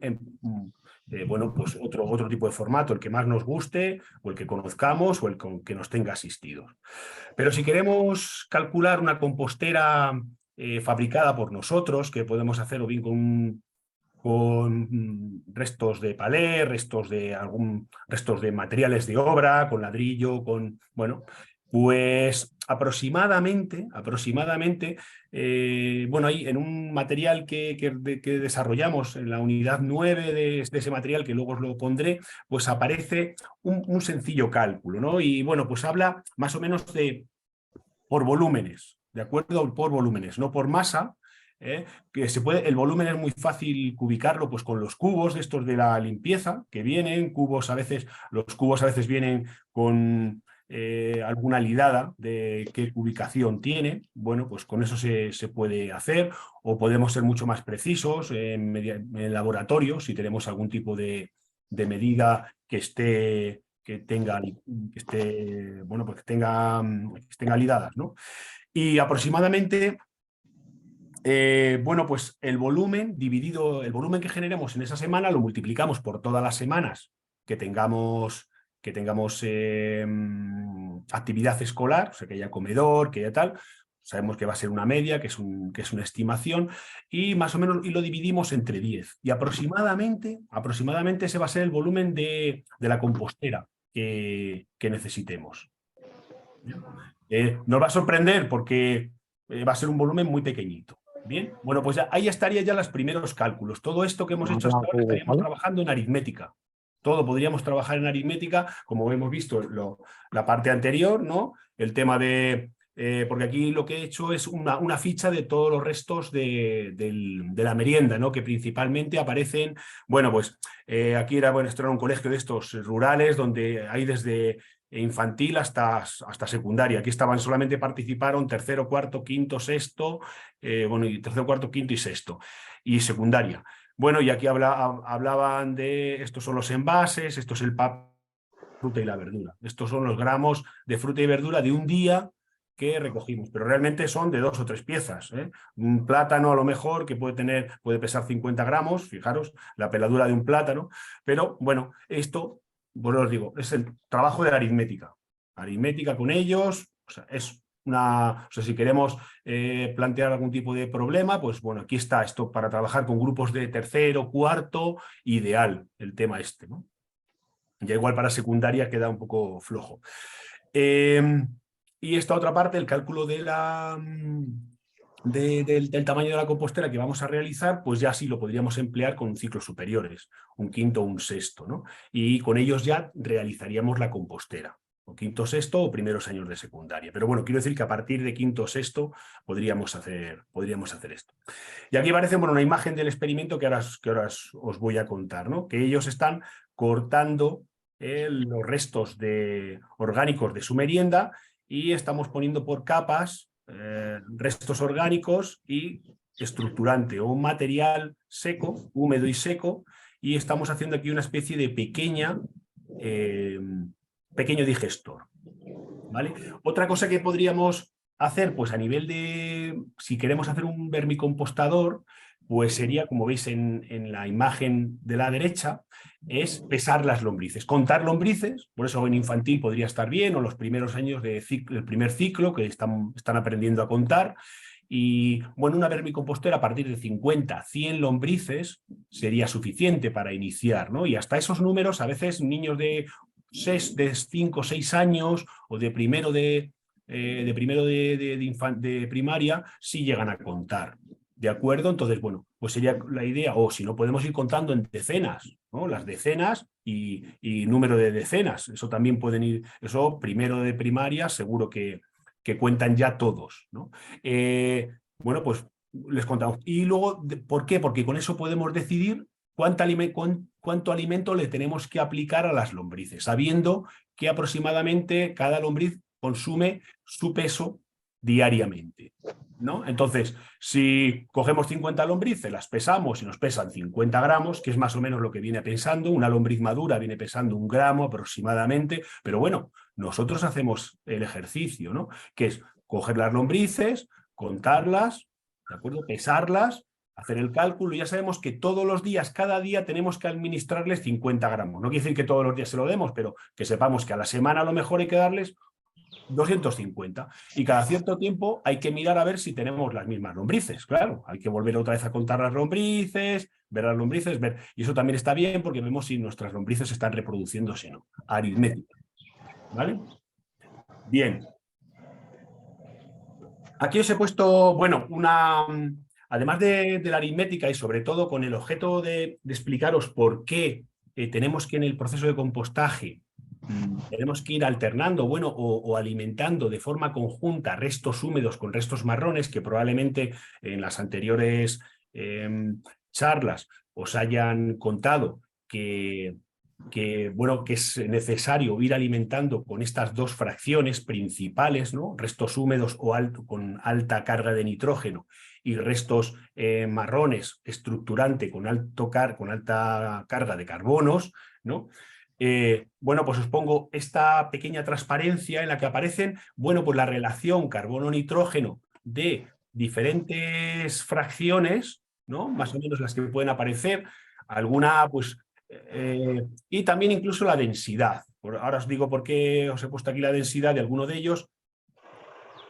bueno, pues otro tipo de formato, el que más nos guste o el que conozcamos o el que nos tenga asistidos. Pero si queremos calcular una compostera fabricada por nosotros, que podemos hacer o bien con restos de palé, restos de materiales de obra, con ladrillo, bueno, pues aproximadamente, bueno, ahí en un material que desarrollamos en la unidad 9 de ese material, que luego os lo pondré, pues aparece un sencillo cálculo, ¿no? Y bueno, pues habla más o menos por volúmenes, ¿de acuerdo? Por volúmenes, no por masa, que el volumen es muy fácil cubicarlo pues con los cubos estos de la limpieza que vienen, los cubos a veces vienen con alguna lidada de qué ubicación tiene. Bueno, pues con eso se puede hacer, o podemos ser mucho más precisos en laboratorio si tenemos algún tipo de medida que estén lidadas, ¿no? Y aproximadamente bueno, pues el volumen que generemos en esa semana lo multiplicamos por todas las semanas que tengamos actividad escolar, o sea, que haya comedor, que haya tal. Sabemos que va a ser una media, que es una estimación, y más o menos lo dividimos entre 10. Y aproximadamente ese va a ser el volumen de la compostera que necesitemos. Nos va a sorprender porque va a ser un volumen muy pequeñito. Bien, bueno, pues ahí estarían ya los primeros cálculos. Todo esto que hemos hecho hasta ahora estaríamos trabajando en aritmética. Todo podríamos trabajar en aritmética, como hemos visto la parte anterior, ¿no? El tema porque aquí lo que he hecho es una ficha de todos los restos de la merienda, ¿no? Que principalmente aparecen, bueno, pues aquí esto era un colegio de estos rurales donde hay desde infantil hasta secundaria. Aquí solamente participaron tercero, cuarto, quinto, sexto, bueno, y tercero, cuarto, quinto y sexto, y secundaria. Bueno, y aquí hablaban de, estos son los envases, esto es el fruta y la verdura. Estos son los gramos de fruta y verdura de un día que recogimos, pero realmente son de 2 o 3 piezas. Un plátano a lo mejor que puede pesar 50 gramos, fijaros, la peladura de un plátano, pero bueno, esto, bueno, os digo, es el trabajo de la aritmética con ellos, o sea, si queremos plantear algún tipo de problema, pues bueno, aquí está esto para trabajar con grupos de tercero, cuarto, ideal el tema ¿no? Ya igual para secundaria queda un poco flojo. Y esta otra parte, el cálculo del tamaño de la compostera que vamos a realizar, pues ya sí lo podríamos emplear con ciclos superiores, un quinto o un sexto, ¿no? Y con ellos ya realizaríamos la compostera, o quinto, sexto o primeros años de secundaria. Pero bueno, quiero decir que a partir de quinto o sexto podríamos hacer esto. Y aquí aparece una imagen del experimento que ahora os voy a contar, ¿no? Que ellos están cortando los restos orgánicos de su merienda y estamos poniendo por capas restos orgánicos y estructurante o un material seco, húmedo y seco, y estamos haciendo aquí una especie de pequeño digestor, ¿vale? Otra cosa que podríamos hacer, pues a nivel si queremos hacer un vermicompostador, pues sería, como veis en la imagen de la derecha, es pesar las lombrices, contar lombrices, por eso en infantil podría estar bien, o los primeros años del primer ciclo, que están aprendiendo a contar. Y bueno, una vermicompostera a partir de 50, 100 lombrices sería suficiente para iniciar, ¿no? Y hasta esos números, a veces niños de 5 o 6 años o de primero de primaria, sí llegan a contar. ¿De acuerdo? Entonces, bueno, pues sería la idea, o si no podemos ir contando en decenas, ¿no? Las decenas y número de decenas. Eso también pueden ir, eso primero de primaria seguro que cuentan ya todos, ¿no? Bueno, pues les contamos. Y luego, ¿por qué? Porque con eso podemos decidir cuánto alimento le tenemos que aplicar a las lombrices, sabiendo que aproximadamente cada lombriz consume su peso diariamente, ¿no? Entonces, si cogemos 50 lombrices, las pesamos y nos pesan 50 gramos, que es más o menos lo que viene pensando, una lombriz madura viene pesando 1 gramo aproximadamente, pero bueno, nosotros hacemos el ejercicio, ¿no? Que es coger las lombrices, contarlas, ¿de acuerdo? Pesarlas, hacer el cálculo, y ya sabemos que todos los días, cada día, tenemos que administrarles 50 gramos. No quiere decir que todos los días se lo demos, pero que sepamos que a la semana a lo mejor hay que darles 250. Y cada cierto tiempo hay que mirar a ver si tenemos las mismas lombrices. Claro, hay que volver otra vez a contar las lombrices, ver las lombrices, ver. Y eso también está bien porque vemos si nuestras lombrices están reproduciéndose o no. Aritmética. ¿Vale? Bien. Aquí os he puesto, bueno, además de la aritmética y sobre todo con el objeto de explicaros por qué tenemos que en el proceso de compostaje tenemos que ir alternando, bueno, o alimentando de forma conjunta restos húmedos con restos marrones, que probablemente en las anteriores charlas os hayan contado que es necesario ir alimentando con estas dos fracciones principales, ¿no? Restos húmedos o con alta carga de nitrógeno y restos marrones estructurante con alta carga de carbonos, ¿no? Bueno, pues os pongo esta pequeña transparencia en la que aparecen, bueno, pues la relación carbono-nitrógeno de diferentes fracciones, ¿no? Más o menos las que pueden aparecer, alguna, pues, y también incluso la densidad. Ahora os digo por qué os he puesto aquí la densidad de alguno de ellos,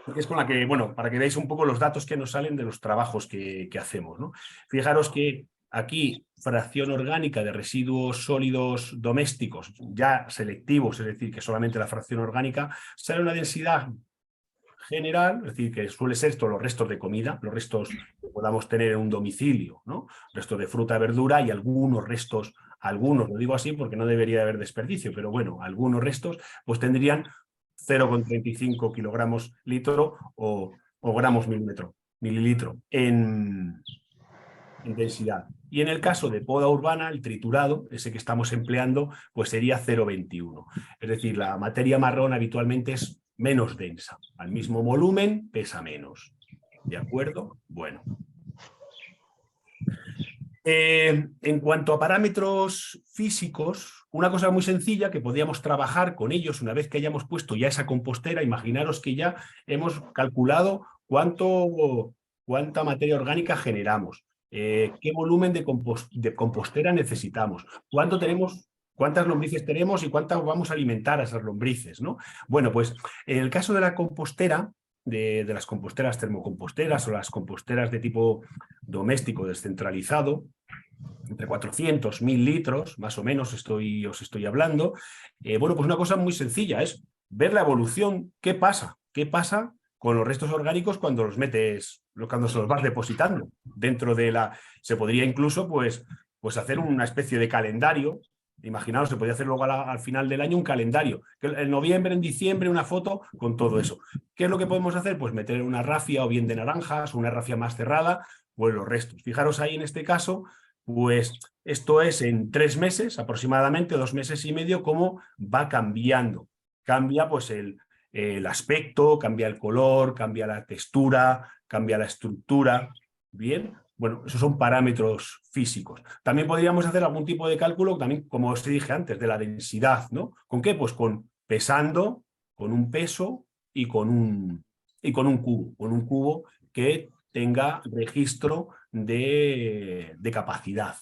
porque es con la que, bueno, para que veáis un poco los datos que nos salen de los trabajos que hacemos, ¿no? Fijaros que aquí, fracción orgánica de residuos sólidos domésticos, ya selectivos, es decir, que solamente la fracción orgánica, sale una densidad general, es decir, que suele ser esto los restos de comida, los restos que podamos tener en un domicilio, ¿no? Restos de fruta, verdura y algunos restos, lo digo así porque no debería haber desperdicio, pero bueno, algunos restos pues tendrían 0,35 kilogramos litro o gramos mililitro en densidad. Y en el caso de poda urbana, el triturado, ese que estamos empleando, pues sería 0,21. Es decir, la materia marrón habitualmente es menos densa. Al mismo volumen pesa menos. ¿De acuerdo? Bueno. En cuanto a parámetros físicos, una cosa muy sencilla que podríamos trabajar con ellos una vez que hayamos puesto ya esa compostera, imaginaros que ya hemos calculado cuánta materia orgánica generamos, qué volumen de compostera necesitamos, cuántas lombrices tenemos y cuántas vamos a alimentar a esas lombrices, ¿no? Bueno, pues en el caso de la compostera, de las composteras termocomposteras o las composteras de tipo doméstico descentralizado, entre 400, 1000 litros, más o menos os estoy hablando. Bueno, pues una cosa muy sencilla es ver la evolución, qué pasa con los restos orgánicos cuando cuando se los vas depositando dentro de la... Se podría incluso pues hacer una especie de calendario. Imaginaos, se podría hacer luego al final del año un calendario. En noviembre, en diciembre, una foto con todo eso. ¿Qué es lo que podemos hacer? Pues meter una rafia o bien de naranjas, una rafia más cerrada, pues los restos. Fijaros ahí en este caso, pues esto es en 3 meses, aproximadamente 2 meses y medio, cómo va cambiando. Cambia pues el aspecto, cambia el color, cambia la textura, cambia la estructura. Bien. Bueno, esos son parámetros físicos. También podríamos hacer algún tipo de cálculo, también, como os dije antes, de la densidad, ¿no? ¿Con qué? Pues pesando, con un peso y con un cubo. Con un cubo que tenga registro de capacidad.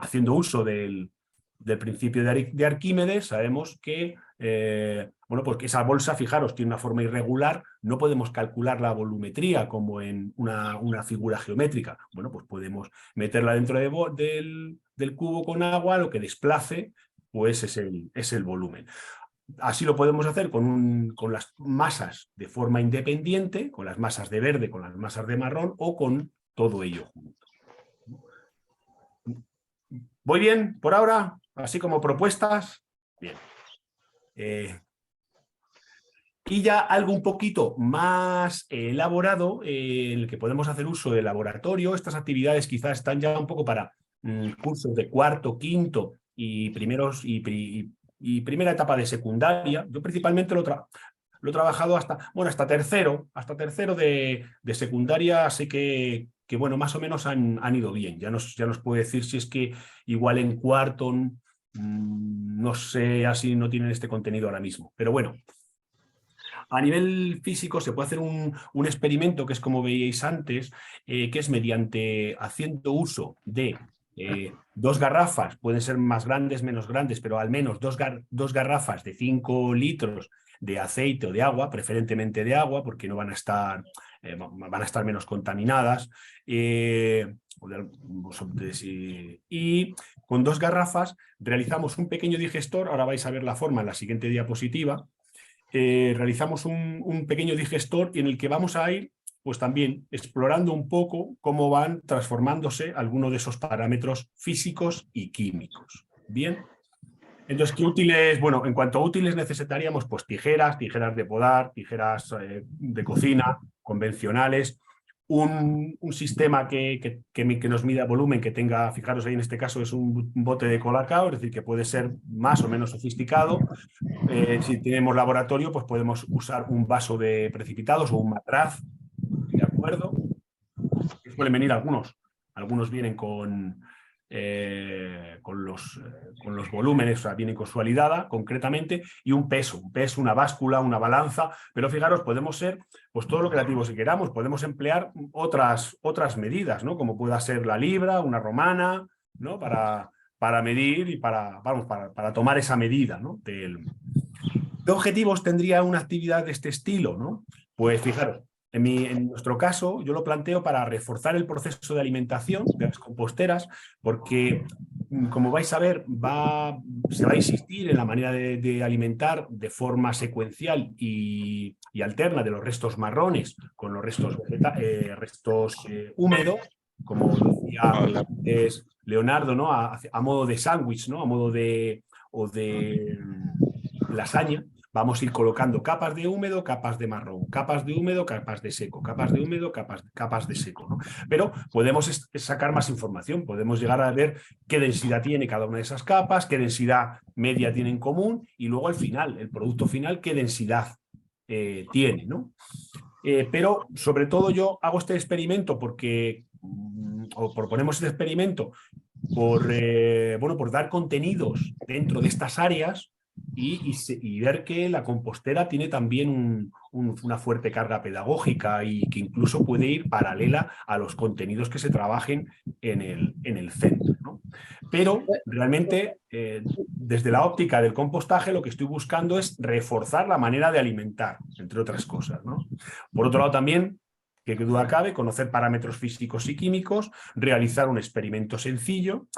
Haciendo uso del principio de Arquímedes, sabemos que bueno, pues que esa bolsa, fijaros, tiene una forma irregular, no podemos calcular la volumetría como en una figura geométrica. Bueno, pues podemos meterla dentro del cubo con agua, lo que desplace pues es el volumen. Así lo podemos hacer con las masas de forma independiente, con las masas de verde, con las masas de marrón o con todo ello junto. ¿Voy bien por ahora? Así como propuestas. Bien. Y ya algo un poquito más elaborado, en el que podemos hacer uso de laboratorio. Estas actividades quizás están ya un poco para cursos de cuarto, quinto y primeros y primera etapa de secundaria. Yo principalmente lo he trabajado hasta tercero de secundaria, así que bueno, más o menos han ido bien. Ya nos puede decir si es que igual en cuarto, no sé, así no tienen este contenido ahora mismo. Pero bueno, a nivel físico se puede hacer un experimento que es como veíais antes, que es mediante haciendo uso de dos garrafas, pueden ser más grandes, menos grandes, pero al menos dos garrafas de 5 litros de aceite o de agua, preferentemente de agua, porque no van a estar menos contaminadas. Y con dos garrafas realizamos un pequeño digestor. Ahora vais a ver la forma en la siguiente diapositiva. Realizamos un pequeño digestor en el que vamos a ir pues también explorando un poco cómo van transformándose algunos de esos parámetros físicos y químicos. Bien. Entonces, ¿qué útiles? Bueno, en cuanto a útiles necesitaríamos pues tijeras de podar, tijeras de cocina, convencionales, un sistema que nos mida volumen, que tenga, fijaros ahí en este caso es un bote de Colacao, es decir, que puede ser más o menos sofisticado. Si tenemos laboratorio, pues podemos usar un vaso de precipitados o un matraz, ¿de acuerdo? Suelen venir algunos vienen con los volúmenes, o sea, vienen con su alidada concretamente, y un peso, una báscula, una balanza, pero fijaros, podemos ser pues todo lo creativo si queramos, podemos emplear otras medidas, ¿no? Como pueda ser la libra, una romana, ¿no? Para medir y para tomar esa medida, ¿no? ¿Qué objetivos tendría una actividad de este estilo, ¿no? Pues fijaros, en nuestro caso, yo lo planteo para reforzar el proceso de alimentación de las composteras, porque, como vais a ver, se va a insistir en la manera de alimentar de forma secuencial y alterna de los restos marrones con los restos húmedos, como decía Leonardo, ¿no? A modo de sándwich, ¿no? A modo de lasaña. Vamos a ir colocando capas de húmedo, capas de marrón, capas de húmedo, capas de seco, capas de húmedo, capas de seco, ¿no? Pero podemos sacar más información, podemos llegar a ver qué densidad tiene cada una de esas capas, qué densidad media tiene en común y luego al final, el producto final, qué densidad tiene, ¿no? Pero sobre todo yo hago este experimento o proponemos este experimento por dar contenidos dentro de estas áreas y ver que la compostera tiene también una fuerte carga pedagógica y que incluso puede ir paralela a los contenidos que se trabajen en el centro, ¿no? Pero realmente, desde la óptica del compostaje, lo que estoy buscando es reforzar la manera de alimentar, entre otras cosas, ¿no? Por otro lado, también, que duda cabe, conocer parámetros físicos y químicos, realizar un experimento sencillo,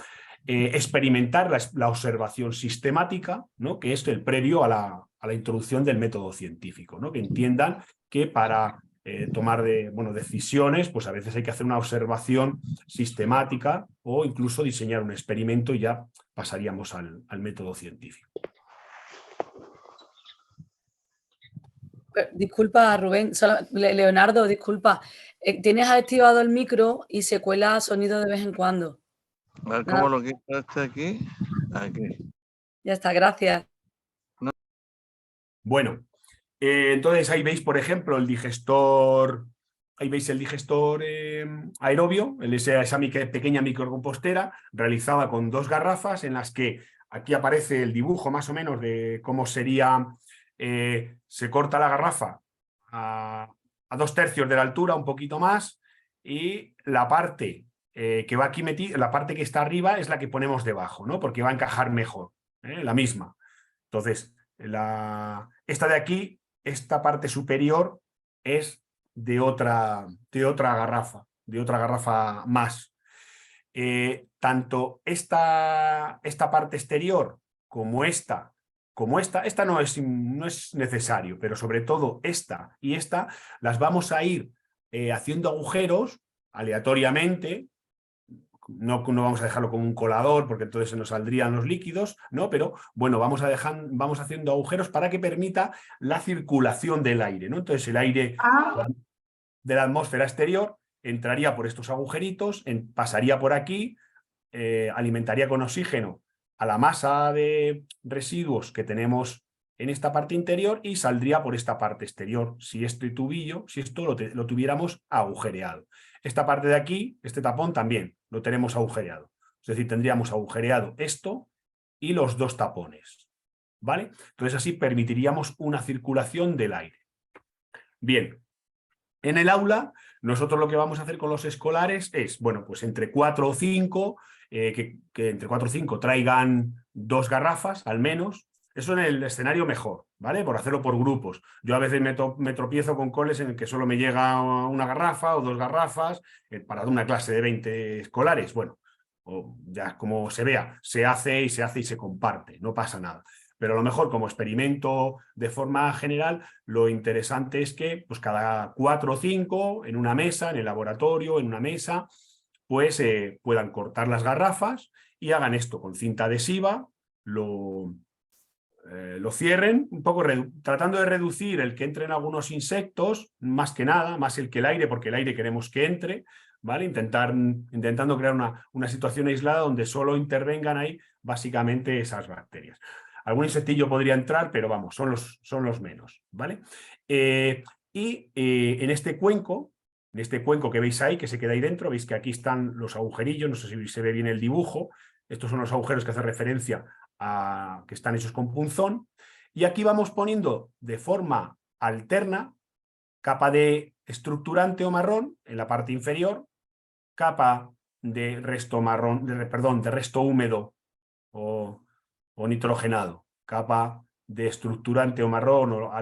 experimentar la observación sistemática, ¿no? Que es el previo a la introducción del método científico, ¿no? Que entiendan que para tomar decisiones, pues a veces hay que hacer una observación sistemática o incluso diseñar un experimento y ya pasaríamos al método científico. Disculpa, Rubén. Leonardo, disculpa. Tienes activado el micro y se cuela sonido de vez en cuando. A ver cómo lo quitaste aquí. Aquí. Ya está, gracias. No. Bueno, entonces ahí veis, por ejemplo, el digestor. Ahí veis el digestor aerobio, esa pequeña microcompostera realizada con dos garrafas en las que aquí aparece el dibujo más o menos de cómo sería. Se corta la garrafa a 2/3 de la altura, un poquito más, y la parte que va aquí metida, la parte que está arriba es la que ponemos debajo, ¿no? Porque va a encajar mejor, la misma. Entonces, esta de aquí, esta parte superior es de otra garrafa más. Tanto esta parte exterior esta no es necesario, pero sobre todo esta y esta, las vamos a ir haciendo agujeros aleatoriamente. No vamos a dejarlo como un colador porque entonces se nos saldrían los líquidos, ¿no? Pero bueno, vamos haciendo agujeros para que permita la circulación del aire, ¿no? Entonces el aire de la atmósfera exterior entraría por estos agujeritos, pasaría por aquí, alimentaría con oxígeno a la masa de residuos que tenemos en esta parte interior y saldría por esta parte exterior, si este tubillo, si esto lo tuviéramos agujereado. Esta parte de aquí, este tapón también lo tenemos agujereado. Es decir, tendríamos agujereado esto y los dos tapones, ¿vale? Entonces así permitiríamos una circulación del aire. Bien, en el aula nosotros lo que vamos a hacer con los escolares es, bueno, pues entre 4 o 5, que entre 4 o 5 traigan 2 garrafas al menos. Eso en el escenario mejor, ¿vale? Por hacerlo por grupos. Yo a veces me tropiezo con coles en el que solo me llega una garrafa o 2 garrafas para una clase de 20 escolares. Bueno, o ya como se vea, se hace y se comparte, no pasa nada. Pero a lo mejor como experimento de forma general, lo interesante es que pues cada 4 o 5 en una mesa, en el laboratorio, en una mesa, pues puedan cortar las garrafas y hagan esto con cinta adhesiva, lo cierren, un poco tratando de reducir el que entren algunos insectos, más que nada, más el que el aire, porque el aire queremos que entre, ¿vale? Intentando crear una situación aislada donde solo intervengan ahí básicamente esas bacterias. Algún insectillo podría entrar, pero vamos, son los menos, ¿vale? En este cuenco que veis ahí, que se queda ahí dentro, veis que aquí están los agujerillos, no sé si se ve bien el dibujo, estos son los agujeros que hacen referencia a que están hechos con punzón, y aquí vamos poniendo de forma alterna capa de estructurante o marrón en la parte inferior, capa de resto marrón, de resto húmedo o nitrogenado, capa de estructurante o marrón o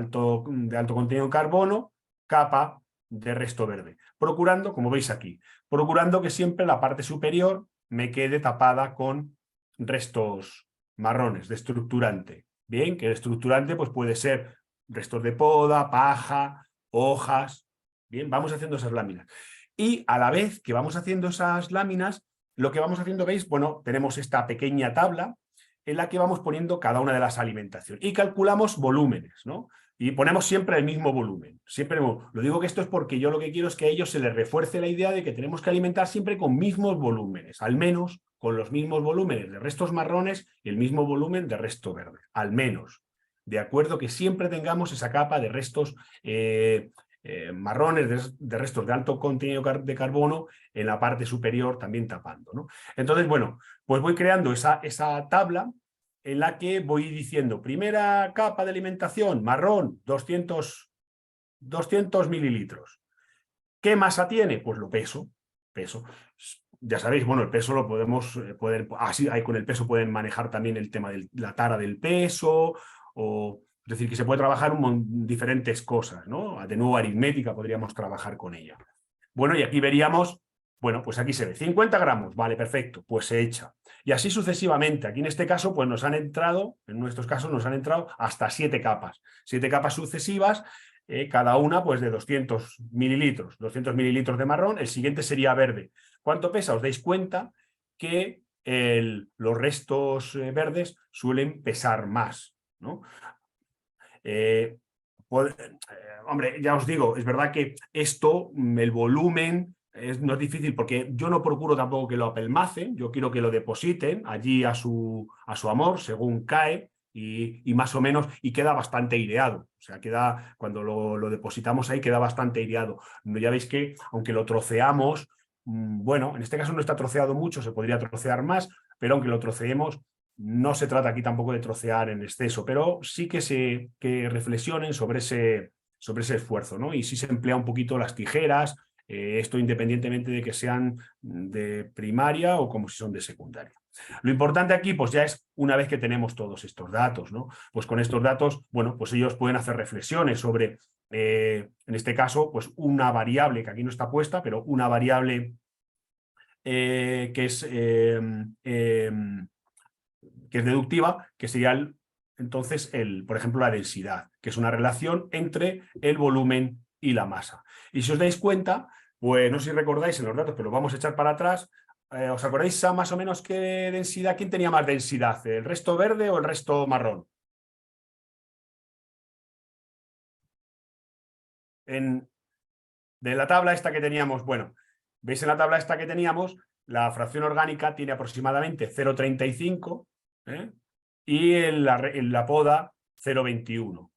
de alto contenido en carbono, capa de resto verde, procurando, como veis aquí, procurando que siempre la parte superior me quede tapada con restos marrones de estructurante. Bien, que el estructurante pues puede ser restos de poda, paja, hojas. Bien, vamos haciendo esas láminas. Y a la vez que vamos haciendo esas láminas, lo que vamos haciendo, veis, bueno, tenemos esta pequeña tabla en la que vamos poniendo cada una de las alimentaciones y calculamos volúmenes, ¿no? Y ponemos siempre el mismo volumen. Siempre lo digo que esto es porque yo lo que quiero es que a ellos se les refuerce la idea de que tenemos que alimentar siempre con mismos volúmenes, al menos con los mismos volúmenes de restos marrones y el mismo volumen de resto verde, al menos. De acuerdo, que siempre tengamos esa capa de restos marrones, de restos de alto contenido de carbono en la parte superior también tapando, ¿no? Entonces, bueno, pues voy creando esa tabla en la que voy diciendo, primera capa de alimentación, marrón, 200 mililitros. ¿Qué masa tiene? Pues lo peso. Ya sabéis, bueno, el peso lo podemos, así con el peso pueden manejar también el tema de la tara del peso, es decir, que se puede trabajar diferentes cosas, ¿no? De nuevo, aritmética podríamos trabajar con ella. Bueno, y aquí veríamos, bueno, pues aquí se ve 50 gramos, vale, perfecto, pues se echa. Y así sucesivamente. Aquí en este caso, pues en nuestros casos nos han entrado hasta 7 capas. 7 capas sucesivas, cada una pues de 200 mililitros. 200 mililitros de marrón, el siguiente sería verde. ¿Cuánto pesa? Os dais cuenta que los restos verdes suelen pesar más, ¿no? Hombre, ya os digo, es verdad que esto, el volumen, no es difícil porque yo no procuro tampoco que lo apelmacen, yo quiero que lo depositen allí a su amor, según cae, y más o menos, y queda bastante aireado. O sea, cuando lo depositamos ahí, queda bastante aireado. Ya veis que, aunque lo troceamos, bueno, en este caso no está troceado mucho, se podría trocear más, pero aunque lo troceemos, no se trata aquí tampoco de trocear en exceso, pero sí que reflexionen sobre ese esfuerzo, ¿no? Y sí se emplea un poquito las tijeras, esto independientemente de que sean de primaria o como si son de secundaria. Lo importante aquí, pues ya es una vez que tenemos todos estos datos, ¿no? Pues con estos datos, bueno, pues ellos pueden hacer reflexiones sobre, en este caso, pues una variable que aquí no está puesta, pero una variable que es que es deductiva, que sería entonces, por ejemplo, la densidad, que es una relación entre el volumen y la masa. Y si os dais cuenta, pues no sé si recordáis en los datos, pero vamos a echar para atrás. ¿Os acordáis más o menos qué densidad? ¿Quién tenía más densidad? ¿El resto verde o el resto marrón? De la tabla esta que teníamos, bueno, veis en la tabla esta que teníamos, la fracción orgánica tiene aproximadamente 0,35 y en la poda 0,21.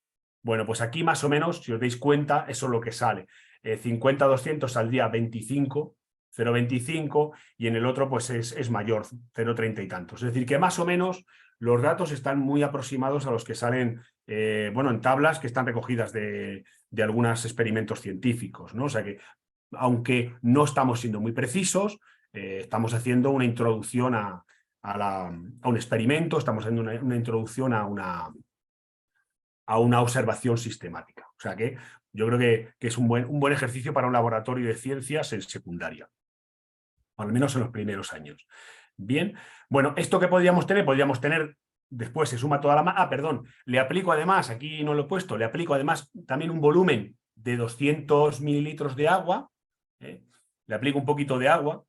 Bueno, pues aquí más o menos, si os dais cuenta, eso es lo que sale. 50-200 saldría 25, 0,25 y en el otro pues es mayor, 0,30 y tantos. Es decir, que más o menos los datos están muy aproximados a los que salen, bueno, en tablas que están recogidas de algunos experimentos científicos, ¿no? O sea que, aunque no estamos siendo muy precisos, estamos haciendo una introducción a un experimento, estamos haciendo una introducción a una observación sistemática. O sea que yo creo que es un buen ejercicio para un laboratorio de ciencias en secundaria, al menos en los primeros años. Bien, bueno, ¿esto qué podríamos tener? Podríamos tener, después se suma toda la masa, perdón, le aplico además, aquí no lo he puesto, le aplico además también un volumen de 200 mililitros de agua, le aplico un poquito de agua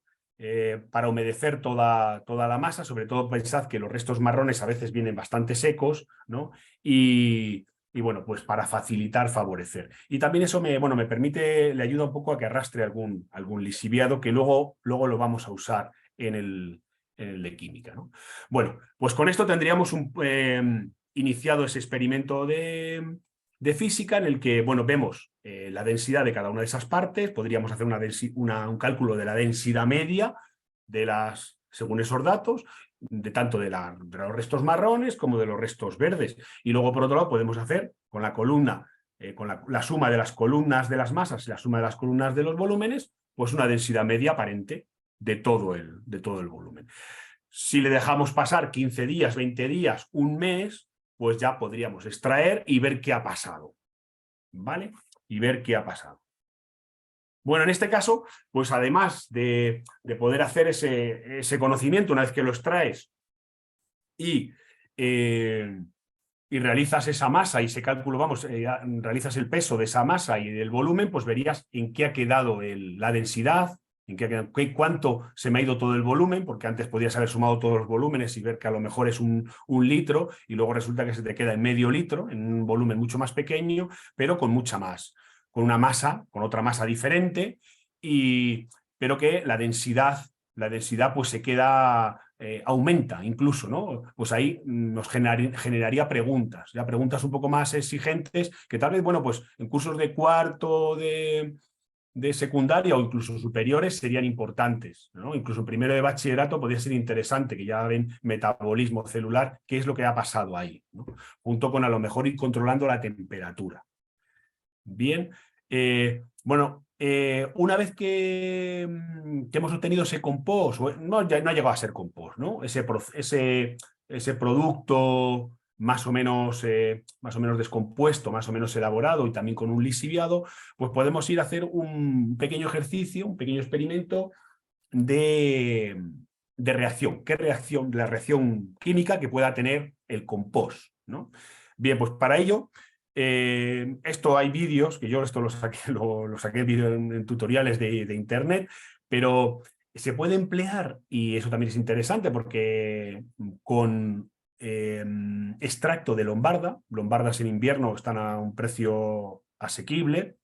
para humedecer toda la masa, sobre todo pensad que los restos marrones a veces vienen bastante secos, ¿no? Y bueno, pues para facilitar, favorecer. Y también eso me permite, le ayuda un poco a que arrastre algún lixiviado que luego lo vamos a usar en el de química, ¿no? Bueno, pues con esto tendríamos iniciado ese experimento de física en el que, bueno, vemos la densidad de cada una de esas partes, podríamos hacer un cálculo de la densidad media según esos datos, tanto de los restos marrones como de los restos verdes. Y luego, por otro lado, podemos hacer con la columna, con la suma de las columnas de las masas y la suma de las columnas de los volúmenes, pues una densidad media aparente de todo el volumen. Si le dejamos pasar 15 días, 20 días, un mes, pues ya podríamos extraer y ver qué ha pasado, ¿vale? Y ver qué ha pasado. Bueno, en este caso, pues además de poder hacer ese conocimiento una vez que lo extraes y realizas esa masa y ese cálculo, realizas el peso de esa masa y del volumen, pues verías en qué ha quedado la densidad, cuánto se me ha ido todo el volumen, porque antes podías haber sumado todos los volúmenes y ver que a lo mejor es un litro y luego resulta que se te queda en medio litro, en un volumen mucho más pequeño, pero con mucha más, con otra masa diferente, pero que la densidad pues se queda, aumenta incluso, ¿no? Pues ahí nos generaría preguntas, ya preguntas un poco más exigentes que tal vez, bueno, pues en cursos de cuarto de secundaria o incluso superiores serían importantes, ¿no? Incluso en primero de bachillerato podría ser interesante que ya ven metabolismo celular, qué es lo que ha pasado ahí, ¿no? Junto con a lo mejor ir controlando la temperatura. Bien, bueno, una vez que hemos obtenido ese compost, ya no ha llegado a ser compost, ¿no? Ese producto más o menos descompuesto, más o menos elaborado y también con un lixiviado, pues podemos ir a hacer un pequeño ejercicio, un pequeño experimento de reacción. ¿Qué reacción? La reacción química que pueda tener el compost, ¿no? Bien, pues para ello, esto hay vídeos, que yo esto lo saqué en tutoriales de internet, pero se puede emplear, y eso también es interesante, porque con extracto de lombardas en invierno están a un precio asequible.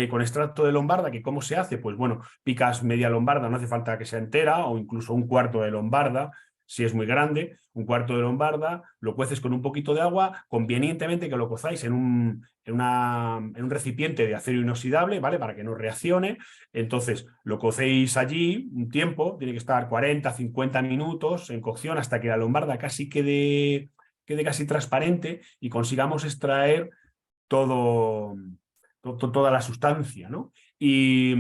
Con extracto de lombarda, que ¿cómo se hace? Pues bueno, picas media lombarda, no hace falta que sea entera, o incluso un cuarto de lombarda, si es muy grande, un cuarto de lombarda, lo cueces con un poquito de agua, convenientemente que lo cozáis en un recipiente de acero inoxidable, ¿vale? Para que no reaccione. Entonces, lo cocéis allí un tiempo, tiene que estar 40, 50 minutos en cocción hasta que la lombarda casi quede casi transparente y consigamos extraer toda la sustancia, ¿no? Y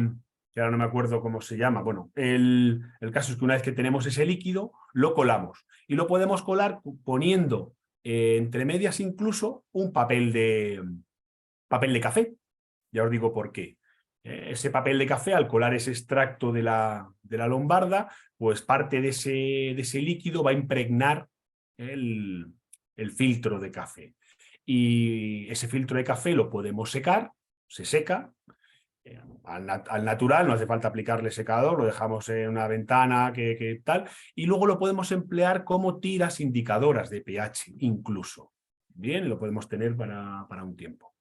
ahora no me acuerdo cómo se llama. Bueno, el caso es que una vez que tenemos ese líquido, lo colamos. Y lo podemos colar poniendo entre medias incluso un papel de café. Ya os digo por qué. ese papel de café, al colar ese extracto de la lombarda, pues parte de ese líquido va a impregnar el filtro de café. Y ese filtro de café lo podemos secar, se seca, al natural, no hace falta aplicarle secador, lo dejamos en una ventana que tal, y luego lo podemos emplear como tiras indicadoras de pH incluso. Bien, lo podemos tener para un tiempo.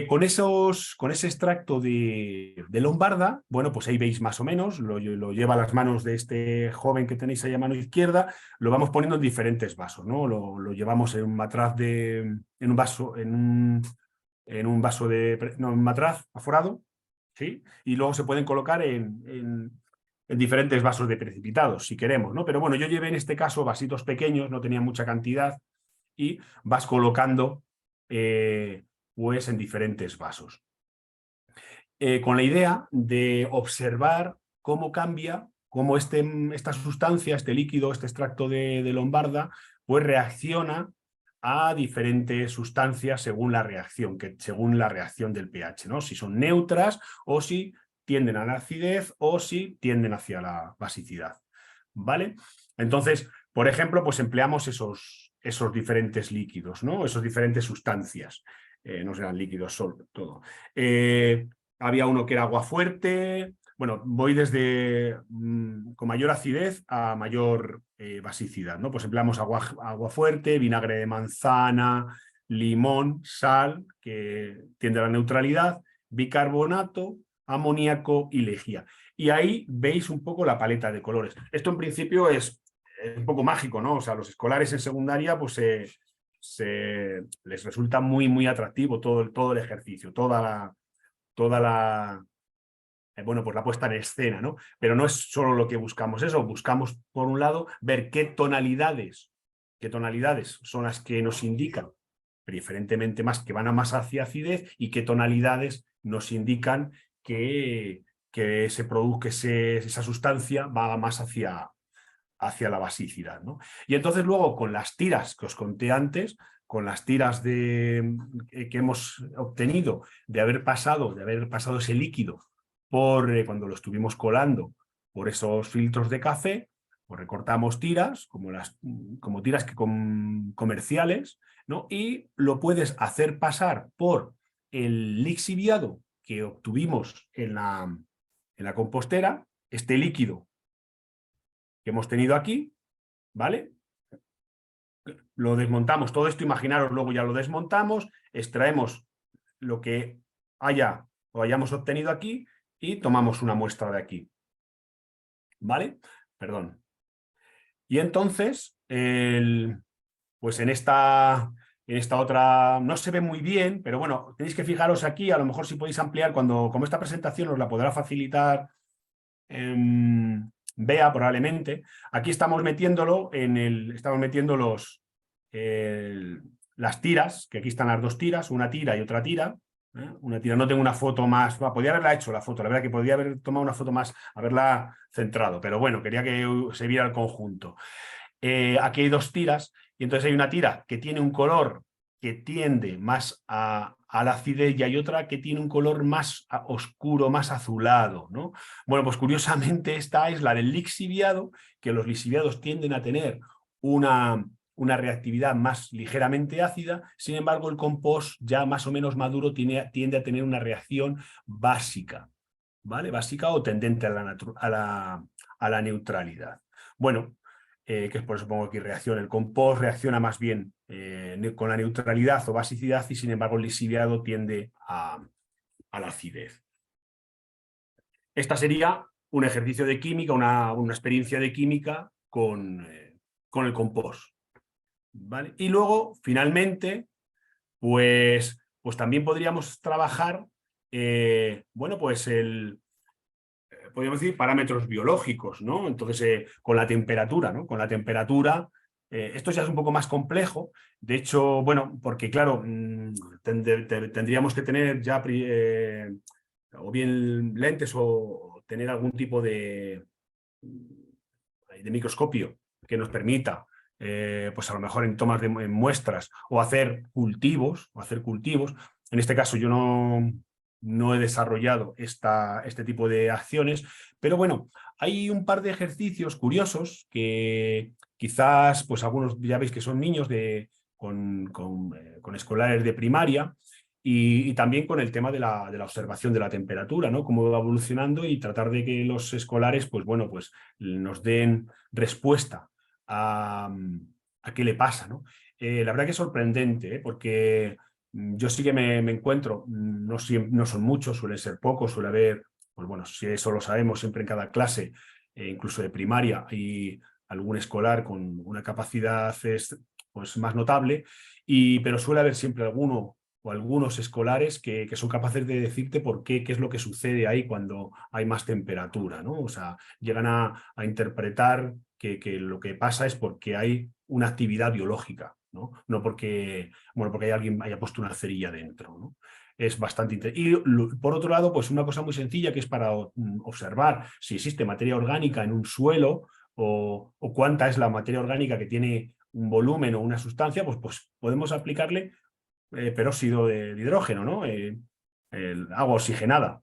Con ese extracto de lombarda, bueno, pues ahí veis más o menos, lo lleva a las manos de este joven que tenéis ahí a mano izquierda, lo vamos poniendo en diferentes vasos, ¿no? Lo llevamos en un matraz en un matraz aforado, ¿sí? Y luego se pueden colocar en diferentes vasos de precipitados, si queremos, ¿no? Pero bueno, yo llevé en este caso vasitos pequeños, no tenía mucha cantidad, y vas colocando pues en diferentes vasos. Con la idea de observar cómo cambia, cómo esta sustancia, este líquido, este extracto de lombarda, pues reacciona a diferentes sustancias según la reacción del pH, ¿no? Si son neutras o si tienden a la acidez o si tienden hacia la basicidad, ¿vale? Entonces, por ejemplo, pues empleamos esos diferentes líquidos, ¿no? Esas diferentes sustancias. No serán líquidos solo, todo. Había uno que era agua fuerte. Bueno, voy desde con mayor acidez a mayor basicidad, ¿no? Pues empleamos agua fuerte, vinagre de manzana, limón, sal, que tiende a la neutralidad, bicarbonato, amoníaco y lejía. Y ahí veis un poco la paleta de colores. Esto en principio es un poco mágico, ¿no? O sea, los escolares en secundaria pues les resulta muy, muy atractivo todo el ejercicio, toda la pues la puesta en escena, ¿no? Pero no es solo lo que buscamos eso, buscamos, por un lado, ver qué tonalidades son las que nos indican, preferentemente más que van a más hacia acidez, y qué tonalidades nos indican que se produzca esa sustancia va más hacia la basicidad, ¿no? Y entonces luego con las tiras que os conté antes, con las tiras que hemos obtenido de haber pasado ese líquido por cuando lo estuvimos colando por esos filtros de café, pues recortamos tiras como tiras comerciales, ¿no? Y lo puedes hacer pasar por el lixiviado que obtuvimos en la compostera, este líquido que hemos tenido aquí, ¿vale? Lo desmontamos, todo esto, imaginaros, luego ya lo desmontamos, extraemos lo que hayamos obtenido aquí y tomamos una muestra de aquí, ¿vale? Perdón. Y entonces, pues en esta otra, no se ve muy bien, pero bueno, tenéis que fijaros aquí, a lo mejor si podéis ampliar, como esta presentación os la podrá facilitar Bea probablemente. Aquí estamos metiéndolo las tiras, que aquí están las dos tiras, una tira y otra tira. Una tira, no tengo una foto más, podría haberla hecho la foto, la verdad que podría haber tomado una foto más, haberla centrado, pero bueno, quería que se viera el conjunto. Aquí hay dos tiras, y entonces hay una tira que tiene un color que tiende más a la acidez y hay otra que tiene un color más oscuro, más azulado, ¿no? Bueno, pues curiosamente esta es la del lixiviado, que los lixiviados tienden a tener una reactividad más ligeramente ácida. Sin embargo, el compost ya más o menos maduro tiende a tener una reacción básica, ¿vale? Básica o tendente a la neutralidad. Bueno, que es por eso pongo aquí reacción. El compost reacciona más bien con la neutralidad o basicidad, y sin embargo el lixiviado tiende a la acidez. Esta sería un ejercicio de química, una experiencia de química con el compost, ¿vale? Y luego, finalmente, pues también podríamos trabajar, bueno, pues podríamos decir, parámetros biológicos, ¿no? Entonces, con la temperatura, ¿no? Con la temperatura, esto ya es un poco más complejo. De hecho, bueno, porque claro, tendríamos que tener ya o bien lentes o tener algún tipo de microscopio que nos permita, pues a lo mejor en tomas en muestras o hacer cultivos. En este caso yo no no he desarrollado este tipo de acciones, pero bueno, hay un par de ejercicios curiosos que quizás, pues algunos ya veis que son niños con escolares de primaria y también con el tema de la observación de la temperatura, ¿no? Cómo va evolucionando y tratar de que los escolares, pues bueno, pues nos den respuesta a qué le pasa, ¿no? La verdad que es sorprendente, porque yo sí que me encuentro, no son muchos, suelen ser pocos, suele haber, pues bueno, si eso lo sabemos, siempre en cada clase, incluso de primaria, hay algún escolar con una capacidad pues, más notable, pero suele haber siempre alguno o algunos escolares que son capaces de decirte qué es lo que sucede ahí cuando hay más temperatura, ¿no? O sea, llegan a interpretar que lo que pasa es porque hay una actividad biológica, ¿no? No porque alguien haya puesto una cerilla dentro, ¿no? Es bastante interesante. Y por otro lado, pues una cosa muy sencilla que es para observar si existe materia orgánica en un suelo o cuánta es la materia orgánica que tiene un volumen o una sustancia, pues podemos aplicarle peróxido de hidrógeno, ¿no? El agua oxigenada.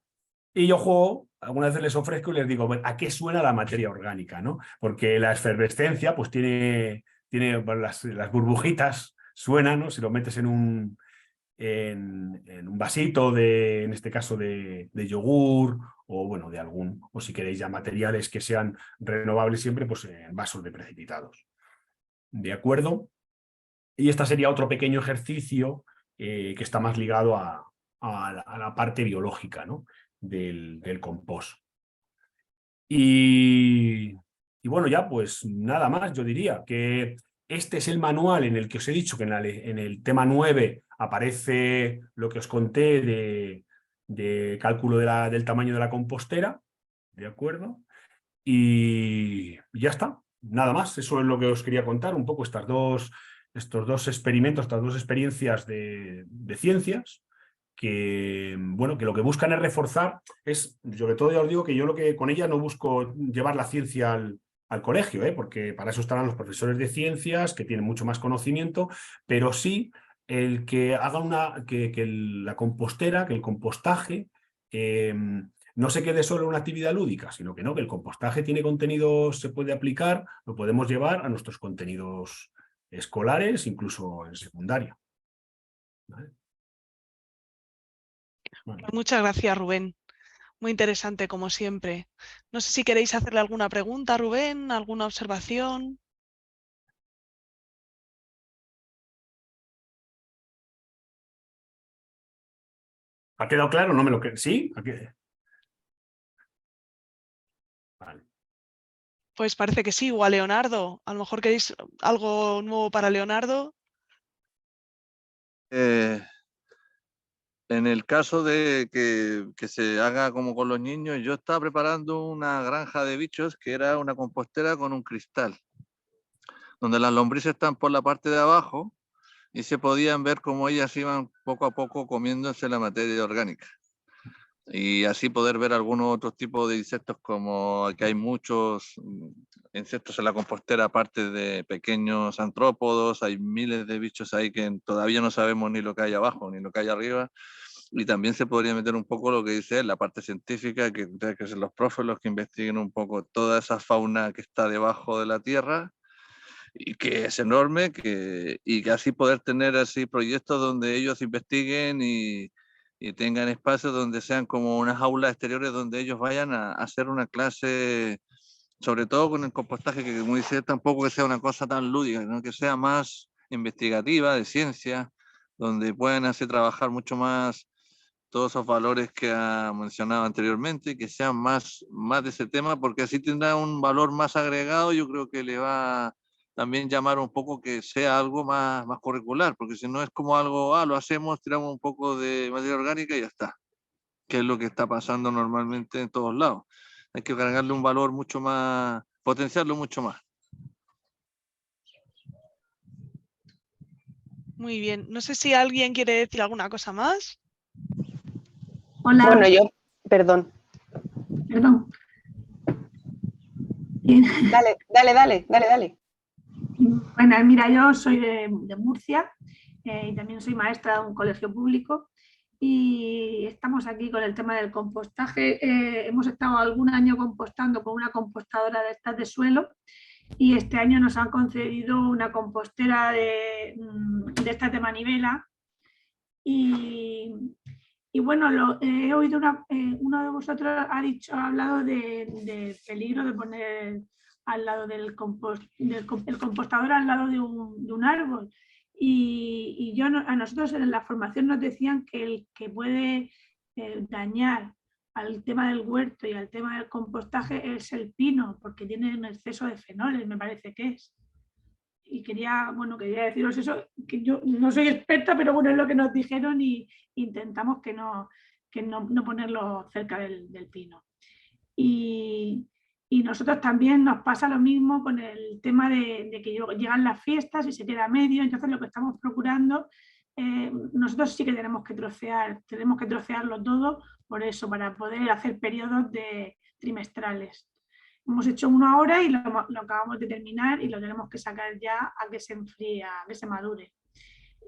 Y yo juego, algunas veces les ofrezco y les digo, ¿a qué suena la materia orgánica, ¿no? Porque la efervescencia pues tiene las burbujitas suenan, ¿no? Si lo metes en un vasito en este caso de yogur o bueno, o si queréis ya materiales que sean renovables siempre, pues en vasos de precipitados. ¿De acuerdo? Y este sería otro pequeño ejercicio que está más ligado a la parte biológica, ¿no? del compost. Y bueno, ya pues nada más, yo diría que este es el manual en el que os he dicho que en el tema 9 aparece lo que os conté de cálculo del tamaño de la compostera, ¿de acuerdo? Y ya está, nada más, eso es lo que os quería contar, un poco estos dos experimentos, estas dos experiencias de ciencias, que bueno, que lo que buscan es reforzar, sobre todo ya os digo que yo con ella no busco llevar la ciencia al colegio, porque para eso estarán los profesores de ciencias, que tienen mucho más conocimiento, pero sí el que haga que la compostera, que el compostaje, no se quede solo en una actividad lúdica, sino que no, que el compostaje tiene contenidos, se puede aplicar, lo podemos llevar a nuestros contenidos escolares, incluso en secundaria. ¿Vale? Bueno. Muchas gracias, Rubén. Muy interesante, como siempre. No sé si queréis hacerle alguna pregunta, Rubén, alguna observación. ¿Ha quedado claro? ¿No me lo creo? ¿Sí? Vale. Pues parece que sí, o a Leonardo. A lo mejor queréis algo nuevo para Leonardo. En el caso de que se haga como con los niños, yo estaba preparando una granja de bichos que era una compostera con un cristal, donde las lombrices están por la parte de abajo y se podían ver cómo ellas iban poco a poco comiéndose la materia orgánica. Y así poder ver algunos otros tipos de insectos, como que hay muchos insectos en la compostera, aparte de pequeños antrópodos, hay miles de bichos ahí que todavía no sabemos ni lo que hay abajo ni lo que hay arriba. Y también se podría meter un poco lo que dice él, la parte científica, que tendría que ser los profes los que investiguen un poco toda esa fauna que está debajo de la tierra y que es enorme, y que así poder tener así proyectos donde ellos investiguen y tengan espacios donde sean como unas aulas exteriores donde ellos vayan a hacer una clase, sobre todo con el compostaje, que como dice, tampoco que sea una cosa tan lúdica, sino que sea más investigativa, de ciencia, donde puedan hacer trabajar mucho más todos esos valores que ha mencionado anteriormente, que sean más de ese tema, porque así tendrá un valor más agregado. Yo creo que le va también llamar un poco que sea algo más curricular, porque si no es como algo, lo hacemos, tiramos un poco de materia orgánica y ya está, que es lo que está pasando normalmente en todos lados. Hay que cargarle un valor mucho más, potenciarlo mucho más. Muy bien. No sé si alguien quiere decir alguna cosa más. Hola. Bueno, perdón. Perdón. Dale. Bueno, mira, yo soy de Murcia y también soy maestra de un colegio público y estamos aquí con el tema del compostaje. Hemos estado algún año compostando con una compostadora de estas de suelo y este año nos han concedido una compostera de estas de manivela y bueno, he oído uno de vosotros ha hablado del peligro de poner al lado el compostador al lado de un árbol. Y a nosotros en la formación nos decían que el que puede dañar al tema del huerto y al tema del compostaje es el pino, porque tiene un exceso de fenoles, me parece que es. Y quería deciros eso, que yo no soy experta, pero bueno, es lo que nos dijeron y intentamos que no ponerlo cerca del pino. Y nosotros también nos pasa lo mismo con el tema de que llegan las fiestas y se queda medio, entonces lo que estamos procurando, nosotros sí que tenemos que trocearlo todo por eso, para poder hacer periodos trimestrales. Hemos hecho uno ahora y lo acabamos de terminar y lo tenemos que sacar ya a que se enfríe, a que se madure.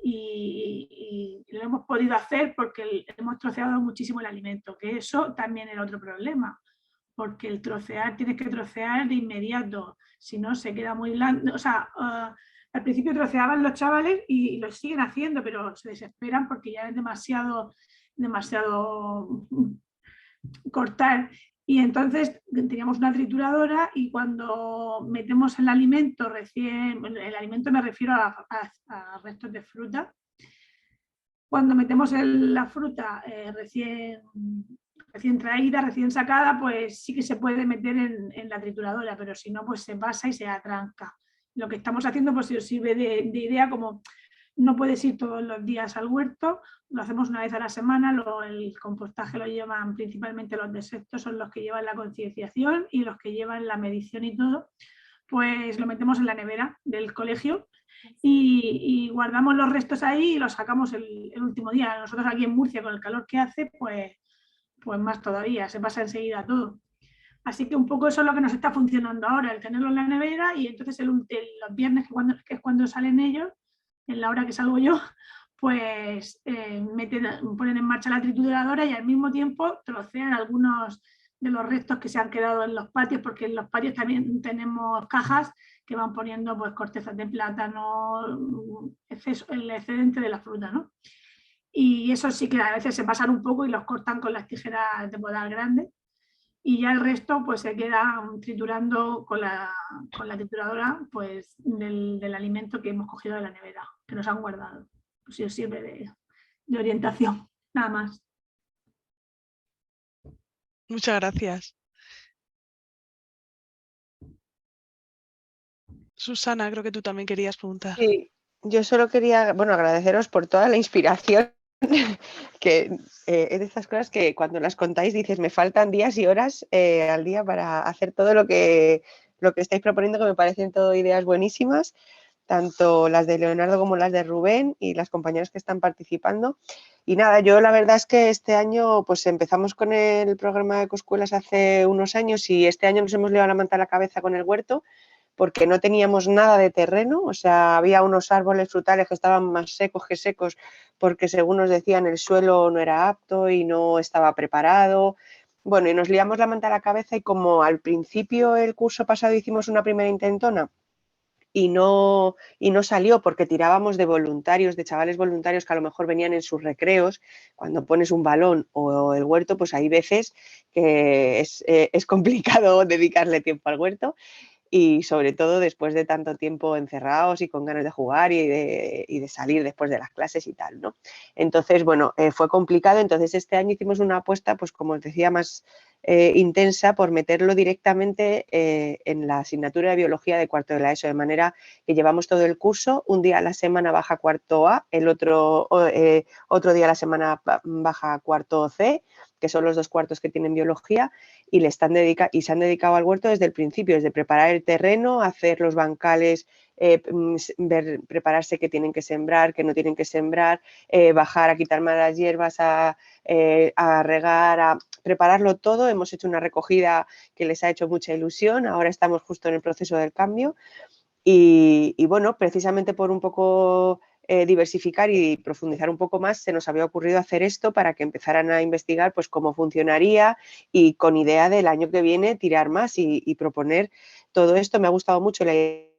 Y lo hemos podido hacer porque hemos troceado muchísimo el alimento, que eso también era otro problema, porque el trocear, tienes que trocear de inmediato, si no se queda muy blando. O sea, al principio troceaban los chavales y lo siguen haciendo, pero se desesperan porque ya es demasiado cortar. Y entonces teníamos una trituradora y cuando metemos el alimento el alimento me refiero a restos de fruta, cuando metemos la fruta recién traída, recién sacada, pues sí que se puede meter en la trituradora, pero si no, pues se pasa y se atranca. Lo que estamos haciendo pues si os sirve de idea, como no puedes ir todos los días al huerto, lo hacemos una vez a la semana, el compostaje lo llevan principalmente los de sexto, son los que llevan la concienciación y los que llevan la medición y todo, pues lo metemos en la nevera del colegio y guardamos los restos ahí y los sacamos el último día. Nosotros aquí en Murcia, con el calor que hace, pues más todavía, se pasa enseguida todo. Así que un poco eso es lo que nos está funcionando ahora, el tenerlo en la nevera y entonces los viernes, que es cuando salen ellos, en la hora que salgo yo, pues ponen en marcha la trituradora y al mismo tiempo trocean algunos de los restos que se han quedado en los patios, porque en los patios también tenemos cajas que van poniendo pues cortezas de plátano, el excedente de la fruta, ¿no? Y eso sí que a veces se pasan un poco y los cortan con las tijeras de podar grandes y ya el resto pues se queda triturando con la trituradora pues del alimento que hemos cogido de la nevera, que nos han guardado. Pues si os sirve de orientación, nada más. Muchas gracias. Susana, creo que tú también querías preguntar. Sí, yo solo quería, agradeceros por toda la inspiración, que es de estas cosas que cuando las contáis dices, me faltan días y horas al día para hacer todo lo que estáis proponiendo, que me parecen todo ideas buenísimas, tanto las de Leonardo como las de Rubén y las compañeras que están participando. Y nada, yo la verdad es que este año pues empezamos con el programa de Ecoescuelas hace unos años y este año nos hemos llevado la manta a la cabeza con el huerto, porque no teníamos nada de terreno, o sea, había unos árboles frutales que estaban más secos que secos, porque según nos decían el suelo no era apto y no estaba preparado. Bueno, y nos liamos la manta a la cabeza y como al principio el curso pasado hicimos una primera intentona y no salió porque tirábamos de voluntarios, de chavales voluntarios que a lo mejor venían en sus recreos, cuando pones un balón o el huerto, pues hay veces que es complicado dedicarle tiempo al huerto. Y sobre todo después de tanto tiempo encerrados y con ganas de jugar y de salir después de las clases y tal, ¿no? Entonces, bueno, fue complicado. Entonces este año hicimos una apuesta, pues como os decía, más intensa por meterlo directamente en la asignatura de biología de cuarto de la ESO, de manera que llevamos todo el curso, un día a la semana baja cuarto A, el otro día a la semana baja cuarto C, que son los 2 cuartos que tienen biología, y se han dedicado al huerto desde el principio, desde preparar el terreno, hacer los bancales, prepararse qué tienen que sembrar, qué no tienen que sembrar, bajar a quitar malas hierbas, a regar, a prepararlo todo. Hemos hecho una recogida que les ha hecho mucha ilusión, ahora estamos justo en el proceso del cambio y bueno, precisamente por un poco diversificar y profundizar un poco más, se nos había ocurrido hacer esto para que empezaran a investigar pues cómo funcionaría y con idea del año que viene tirar más y proponer todo esto. Me ha gustado mucho la idea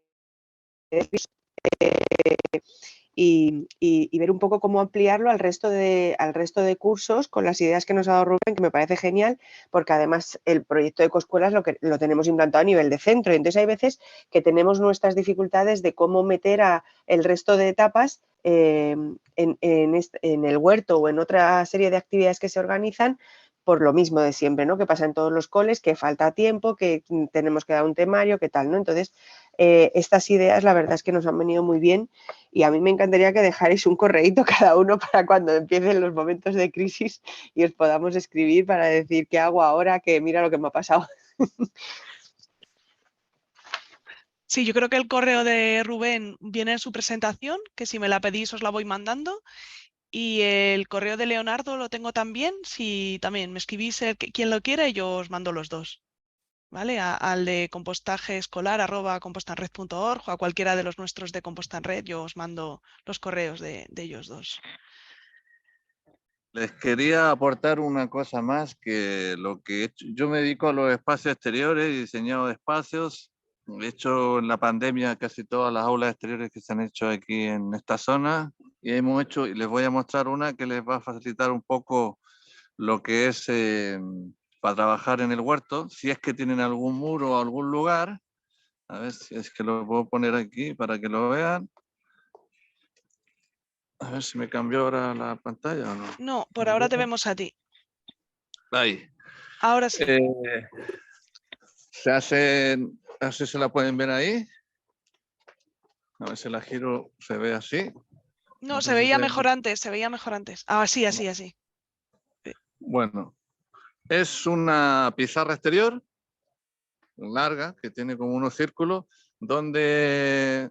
y ver un poco cómo ampliarlo al resto de cursos con las ideas que nos ha dado Rubén, que me parece genial, porque además el proyecto de Ecoescuelas lo tenemos implantado a nivel de centro. Entonces hay veces que tenemos nuestras dificultades de cómo meter a el resto de etapas en el huerto o en otra serie de actividades que se organizan, por lo mismo de siempre, ¿no? Que pasa en todos los coles, que falta tiempo, que tenemos que dar un temario, que tal, ¿no? Entonces, estas ideas la verdad es que nos han venido muy bien y a mí me encantaría que dejarais un correíto cada uno para cuando empiecen los momentos de crisis y os podamos escribir para decir qué hago ahora, que mira lo que me ha pasado. Sí, yo creo que el correo de Rubén viene en su presentación, que si me la pedís os la voy mandando. Y el correo de Leonardo lo tengo también. Si también me escribís quien lo quiera, yo os mando los dos. ¿Vale? Al de compostajeescolar@compostanred.org o a cualquiera de los nuestros de Compostanred, yo os mando los correos de ellos dos. Les quería aportar una cosa más, que lo que he hecho, yo me dedico a los espacios exteriores y diseñado de espacios. He hecho en la pandemia casi todas las aulas exteriores que se han hecho aquí en esta zona y hemos hecho, y les voy a mostrar una que les va a facilitar un poco lo que es para trabajar en el huerto, si es que tienen algún muro o algún lugar. A ver si es que lo puedo poner aquí para que lo vean. A ver si me cambió ahora la pantalla o no. No, por ahora te vemos a ti. Ahí. Ahora sí. Se hacen, así se la pueden ver ahí. A ver si la giro, se ve así. No, No se sé si veía se- mejor antes, se veía mejor antes. Ah, sí, así, así. Bueno, es una pizarra exterior larga que tiene como unos círculos donde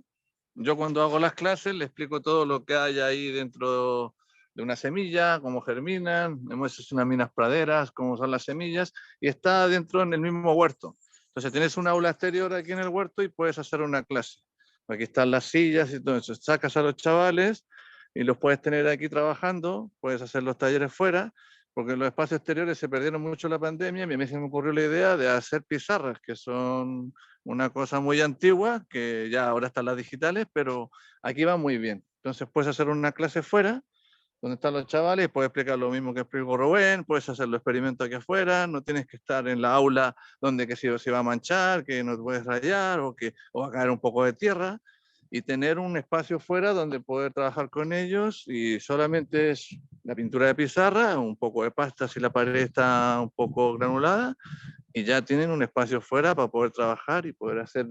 yo cuando hago las clases le explico todo lo que hay ahí dentro de una semilla, cómo germinan, me muestras unas minas praderas, cómo son las semillas, y está dentro en el mismo huerto. Entonces tienes un aula exterior aquí en el huerto y puedes hacer una clase. Aquí están las sillas y todo eso. Sacas a los chavales y los puedes tener aquí trabajando, puedes hacer los talleres fuera, porque en los espacios exteriores se perdieron mucho la pandemia y a mí se me ocurrió la idea de hacer pizarras, que son una cosa muy antigua, que ya ahora están las digitales, pero aquí va muy bien. Entonces puedes hacer una clase fuera, donde están los chavales, puedes explicar lo mismo que explicó Rubén, puedes hacer los experimentos aquí afuera, no tienes que estar en la aula donde que se va a manchar, que no te puedes rayar o va a caer un poco de tierra, y tener un espacio fuera donde poder trabajar con ellos y solamente es la pintura de pizarra, un poco de pasta si la pared está un poco granulada, y ya tienen un espacio fuera para poder trabajar y poder hacer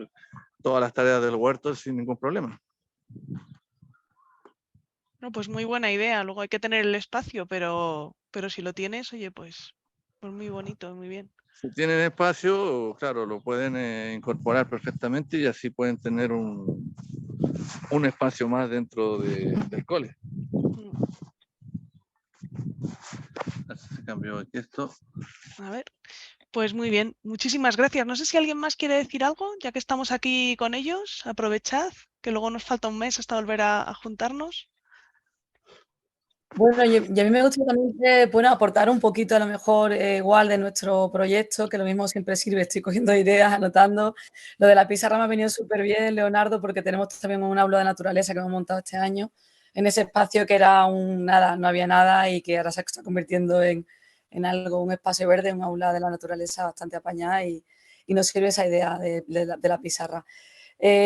todas las tareas del huerto sin ningún problema. No, pues muy buena idea. Luego hay que tener el espacio, pero si lo tienes, oye, pues muy bonito, muy bien. Si tienen espacio, claro, lo pueden incorporar perfectamente y así pueden tener un espacio más dentro del cole. Así se cambió aquí esto. A ver, pues muy bien. Muchísimas gracias. No sé si alguien más quiere decir algo, ya que estamos aquí con ellos. Aprovechad, que luego nos falta un mes hasta volver a juntarnos. Bueno, y a mí me gustaría también bueno, aportar un poquito a lo mejor igual de nuestro proyecto, que lo mismo siempre sirve, estoy cogiendo ideas, anotando. Lo de la pizarra me ha venido súper bien, Leonardo, porque tenemos también un aula de naturaleza que hemos montado este año, en ese espacio que era nada, no había nada y que ahora se está convirtiendo en algo, un espacio verde, un aula de la naturaleza bastante apañada y nos sirve esa idea de la pizarra.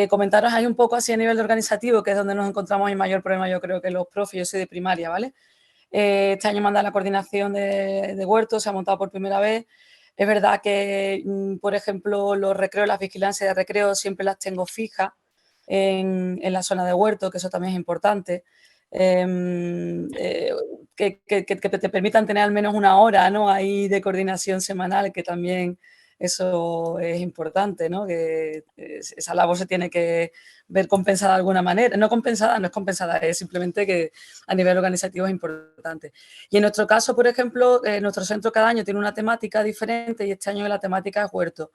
Comentaros ahí un poco así a nivel organizativo, que es donde nos encontramos el mayor problema, yo creo que los profes, yo soy de primaria, ¿vale? Este año manda la coordinación de huertos, se ha montado por primera vez. Es verdad que, por ejemplo, los recreos, las vigilancias de recreo siempre las tengo fijas en la zona de huerto, que eso también es importante. Que te permitan tener al menos una hora, ¿no?, ahí de coordinación semanal, que también eso es importante, ¿no? Que esa labor se tiene que ver compensada de alguna manera. No compensada, no es compensada, es simplemente que a nivel organizativo es importante. Y en nuestro caso, por ejemplo, nuestro centro cada año tiene una temática diferente y este año la temática es huerto.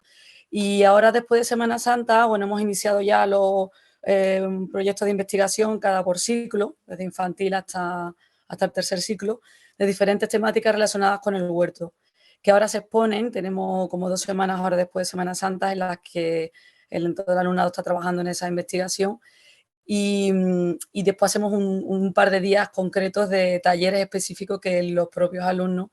Y ahora, después de Semana Santa, bueno, hemos iniciado ya los proyectos de investigación, cada por ciclo, desde infantil hasta el tercer ciclo, de diferentes temáticas relacionadas con el huerto, que ahora se exponen. Tenemos como 2 semanas ahora después de Semana Santa en las que todo el alumnado está trabajando en esa investigación. Y después hacemos un par de días concretos de talleres específicos que los propios alumnos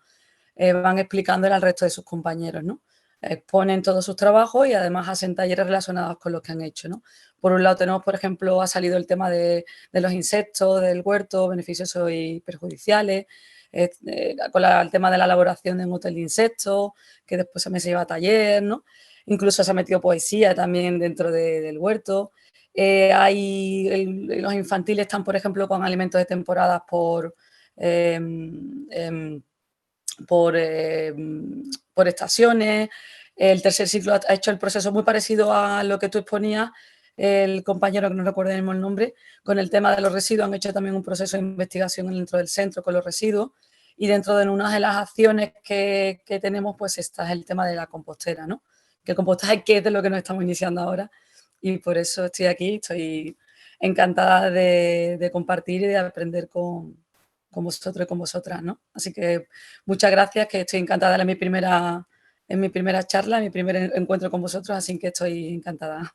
van explicándole al resto de sus compañeros, ¿no? Exponen todos sus trabajos y además hacen talleres relacionados con los que han hecho, ¿no? Por un lado tenemos, por ejemplo, ha salido el tema de los insectos, del huerto, beneficiosos y perjudiciales, con el tema de la elaboración de un hotel de insectos, que después se me lleva a taller, ¿no? Incluso se ha metido poesía también dentro del huerto. Los infantiles están, por ejemplo, con alimentos de temporadas por estaciones. El tercer ciclo ha hecho el proceso muy parecido a lo que tú exponías, el compañero que no recuerdo el nombre, con el tema de los residuos. Han hecho también un proceso de investigación dentro del centro con los residuos, y dentro de una de las acciones que tenemos, pues está el tema de la compostera, ¿no? Que el compostaje, que es de lo que nos estamos iniciando ahora, y por eso estoy aquí, estoy encantada de compartir y de aprender con vosotros y con vosotras, ¿no? Así que muchas gracias, que estoy encantada. En mi primera charla, mi primer encuentro con vosotros, así que estoy encantada.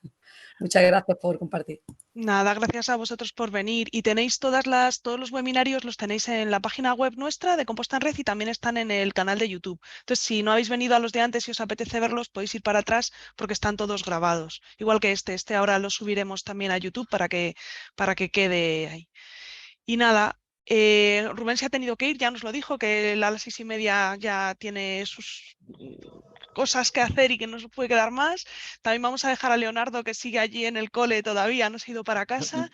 Muchas gracias por compartir. Nada, gracias a vosotros por venir. Y tenéis todos los webinarios los tenéis en la página web nuestra de Composta en Red, y también están en el canal de YouTube. Entonces, si no habéis venido a los de antes y os apetece verlos, podéis ir para atrás porque están todos grabados. Igual que este ahora lo subiremos también a YouTube para que quede ahí. Y nada, Rubén se ha tenido que ir, ya nos lo dijo, que a las 6:30 ya tiene sus cosas que hacer y que no se puede quedar más. También vamos a dejar a Leonardo, que sigue allí en el cole todavía, no se ha ido para casa.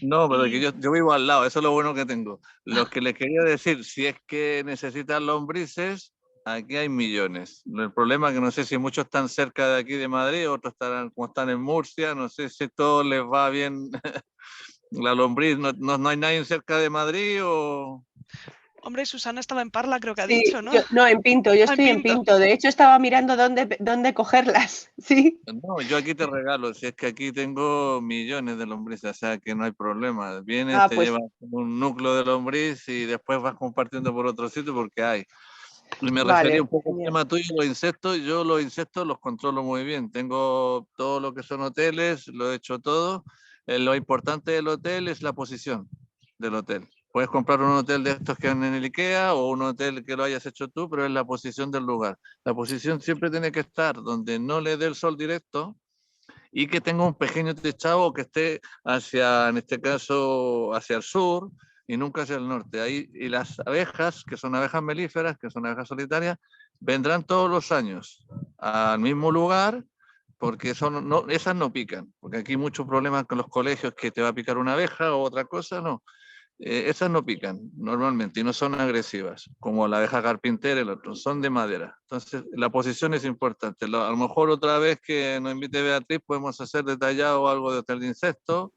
No, pero que yo vivo al lado, eso es lo bueno que tengo. Lo que les quería decir, si es que necesitan lombrices, aquí hay millones. El problema es que no sé si muchos están cerca de aquí de Madrid, otros estarán como están en Murcia, no sé si todo les va bien la lombriz. ¿No hay nadie cerca de Madrid o...? Hombre, Susana estaba en Parla, creo que ha Sí, dicho, ¿no? no, en Pinto, yo estoy en Pinto. De hecho, estaba mirando dónde cogerlas, sí. No, yo aquí te regalo, si es que aquí tengo millones de lombrices, o sea que no hay problema. Vienes, te Pues llevas un núcleo de lombriz y después vas compartiendo por otro sitio porque hay. Y me refería un poco al tema tuyo, los insectos. Yo los insectos los controlo muy bien. Tengo todo lo que son hoteles, lo he hecho todo. Lo importante del hotel es la posición del hotel. Puedes comprar un hotel de estos que van en el IKEA o un hotel que lo hayas hecho tú, pero es la posición del lugar. La posición siempre tiene que estar donde no le dé el sol directo y que tenga un pequeño techado que esté hacia, en este caso, hacia el sur y nunca hacia el norte. Ahí, y las abejas, que son abejas melíferas, que son abejas solitarias, vendrán todos los años al mismo lugar, porque esas no pican, porque aquí hay muchos problemas con los colegios, que te va a picar una abeja o otra cosa, no. Esas no pican normalmente y no son agresivas, como la abeja carpintera y el otro, son de madera. Entonces, la posición es importante. A lo mejor otra vez que nos invite Beatriz podemos hacer detallado algo de hotel de insectos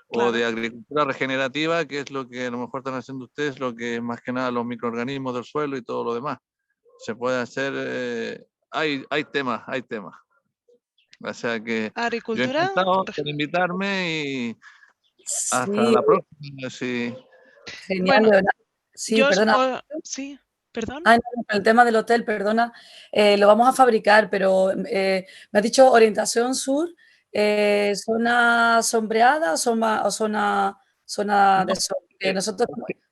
o de agricultura regenerativa, que es lo que a lo mejor están haciendo ustedes, lo que es más que nada los microorganismos del suelo y todo lo demás. Se puede hacer, hay temas. O sea que yo he Agricultura. encantado por invitarme y hasta Sí, la próxima. Sí. genial, Bueno, de verdad. Sí, perdona. Sí, perdón. No, el tema del hotel, perdona, lo vamos a fabricar, pero me has dicho orientación sur, zona sombreada o zona de sol. Nosotros,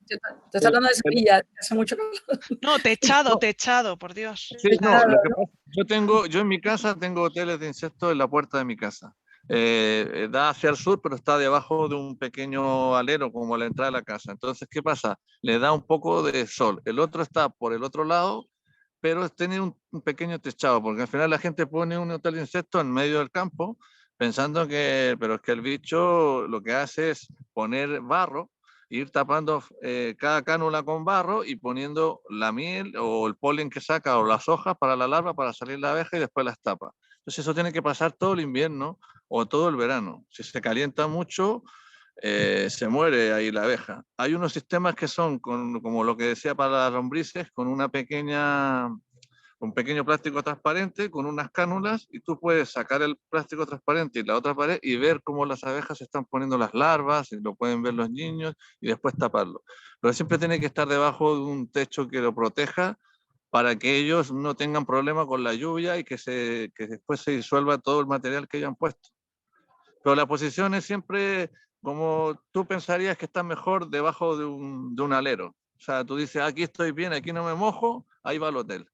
te estoy hablando de Sevilla, hace mucho calor. No, techado, por Dios. Sí, no, lo que pasa, yo en mi casa tengo hoteles de insectos en la puerta de mi casa. Da hacia el sur, pero está debajo de un pequeño alero, como a la entrada de la casa. Entonces, ¿qué pasa? Le da un poco de sol. El otro está por el otro lado, pero tiene un pequeño techado, porque al final la gente pone un hotel de insectos en medio del campo, pensando pero es que el bicho lo que hace es poner barro, ir tapando cada cánula con barro y poniendo la miel o el polen que saca o las hojas para la larva, para salir la abeja, y después las tapa. Entonces eso tiene que pasar todo el invierno o todo el verano. Si se calienta mucho, se muere ahí la abeja. Hay unos sistemas que son como lo que decía para las lombrices, con una pequeña un pequeño plástico transparente con unas cánulas y tú puedes sacar el plástico transparente y la otra pared y ver cómo las abejas se están poniendo las larvas, y lo pueden ver los niños, y después taparlo. Pero siempre tiene que estar debajo de un techo que lo proteja para que ellos no tengan problema con la lluvia y que después se disuelva todo el material que hayan puesto. Pero la posición es siempre como tú pensarías que está mejor debajo de un alero. O sea, tú dices, aquí estoy bien, aquí no me mojo, ahí va el hotel.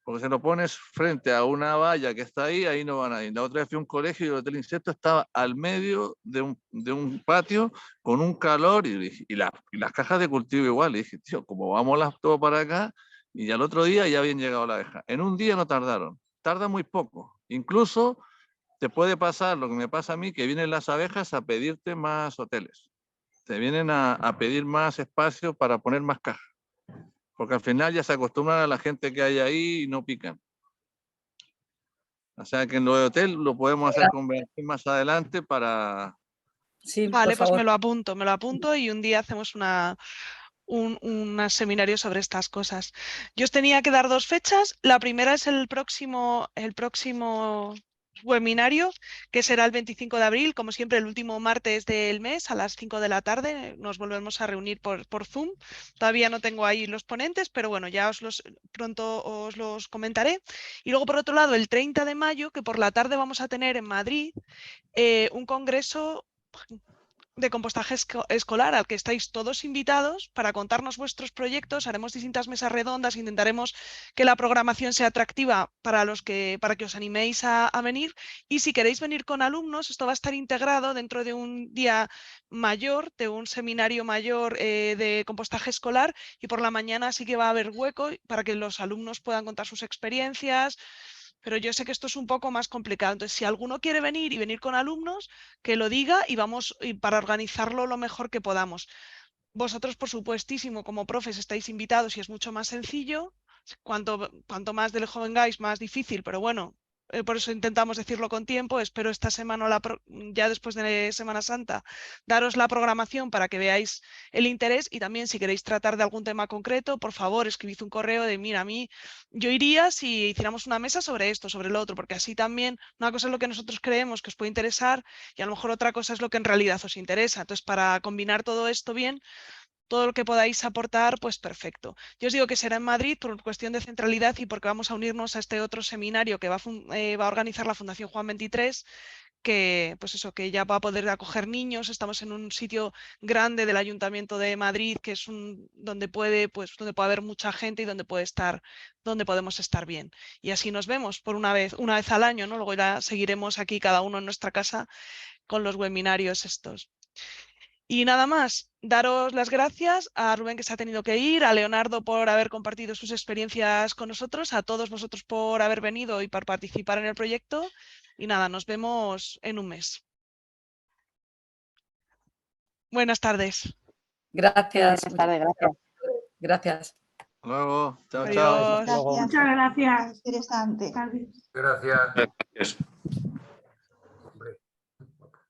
Porque si lo pones frente a una valla que está ahí, ahí no van a ir. La otra vez fui a un colegio y el hotel insecto estaba al medio de un patio con un calor y las cajas de cultivo igual. Y dije, tío, como vamos todo para acá, y al otro día ya habían llegado la abeja. En un día no tardaron, tarda muy poco. Incluso te puede pasar lo que me pasa a mí, que vienen las abejas a pedirte más hoteles. Te vienen a pedir más espacio para poner más cajas. Porque al final ya se acostumbran a la gente que hay ahí y no pican. O sea que en lo de hotel lo podemos hacer convertir más adelante para... Sí, Vale, por pues favor. me lo apunto y un día hacemos un seminario sobre estas cosas. Yo os tenía que dar 2 fechas. La primera es el próximo webinario, que será el 25 de abril, como siempre el último martes del mes a las 5 de la tarde. Nos volvemos a reunir por Zoom. Todavía no tengo ahí los ponentes, pero bueno, ya pronto os los comentaré. Y luego, por otro lado, el 30 de mayo, que por la tarde vamos a tener en Madrid un congreso de compostaje escolar al que estáis todos invitados para contarnos vuestros proyectos. Haremos distintas mesas redondas, intentaremos que la programación sea atractiva para que os animéis a venir, y si queréis venir con alumnos, esto va a estar integrado dentro de un día mayor, de un seminario mayor de compostaje escolar, y por la mañana sí que va a haber hueco para que los alumnos puedan contar sus experiencias. Pero yo sé que esto es un poco más complicado. Entonces, si alguno quiere venir y venir con alumnos, que lo diga y vamos para organizarlo lo mejor que podamos. Vosotros, por supuestísimo, como profes, estáis invitados y es mucho más sencillo. Cuanto más de lejos vengáis, más difícil, pero bueno, por eso intentamos decirlo con tiempo. Espero esta semana, ya después de Semana Santa, daros la programación para que veáis el interés, y también si queréis tratar de algún tema concreto, por favor, escribid un correo de, mira, a mí yo iría si hiciéramos una mesa sobre esto, sobre lo otro, porque así también una cosa es lo que nosotros creemos que os puede interesar y a lo mejor otra cosa es lo que en realidad os interesa. Entonces, para combinar todo esto bien, todo lo que podáis aportar, pues perfecto. Yo os digo que será en Madrid por cuestión de centralidad y porque vamos a unirnos a este otro seminario que va a organizar la Fundación Juan 23, que pues eso, que ya va a poder acoger niños. Estamos en un sitio grande del Ayuntamiento de Madrid, que es donde puede haber mucha gente y donde podemos estar bien. Y así nos vemos por una vez al año, ¿no? Luego ya seguiremos aquí cada uno en nuestra casa con los webinarios estos. Y nada más, daros las gracias a Rubén, que se ha tenido que ir, a Leonardo por haber compartido sus experiencias con nosotros, a todos vosotros por haber venido y por participar en el proyecto. Y nada, nos vemos en un mes. Buenas tardes. Gracias. Buenas tardes, gracias. Gracias. Hasta luego. Chao, Adiós. chao. Muchas gracias. Interesante. Adiós. Gracias. Gracias.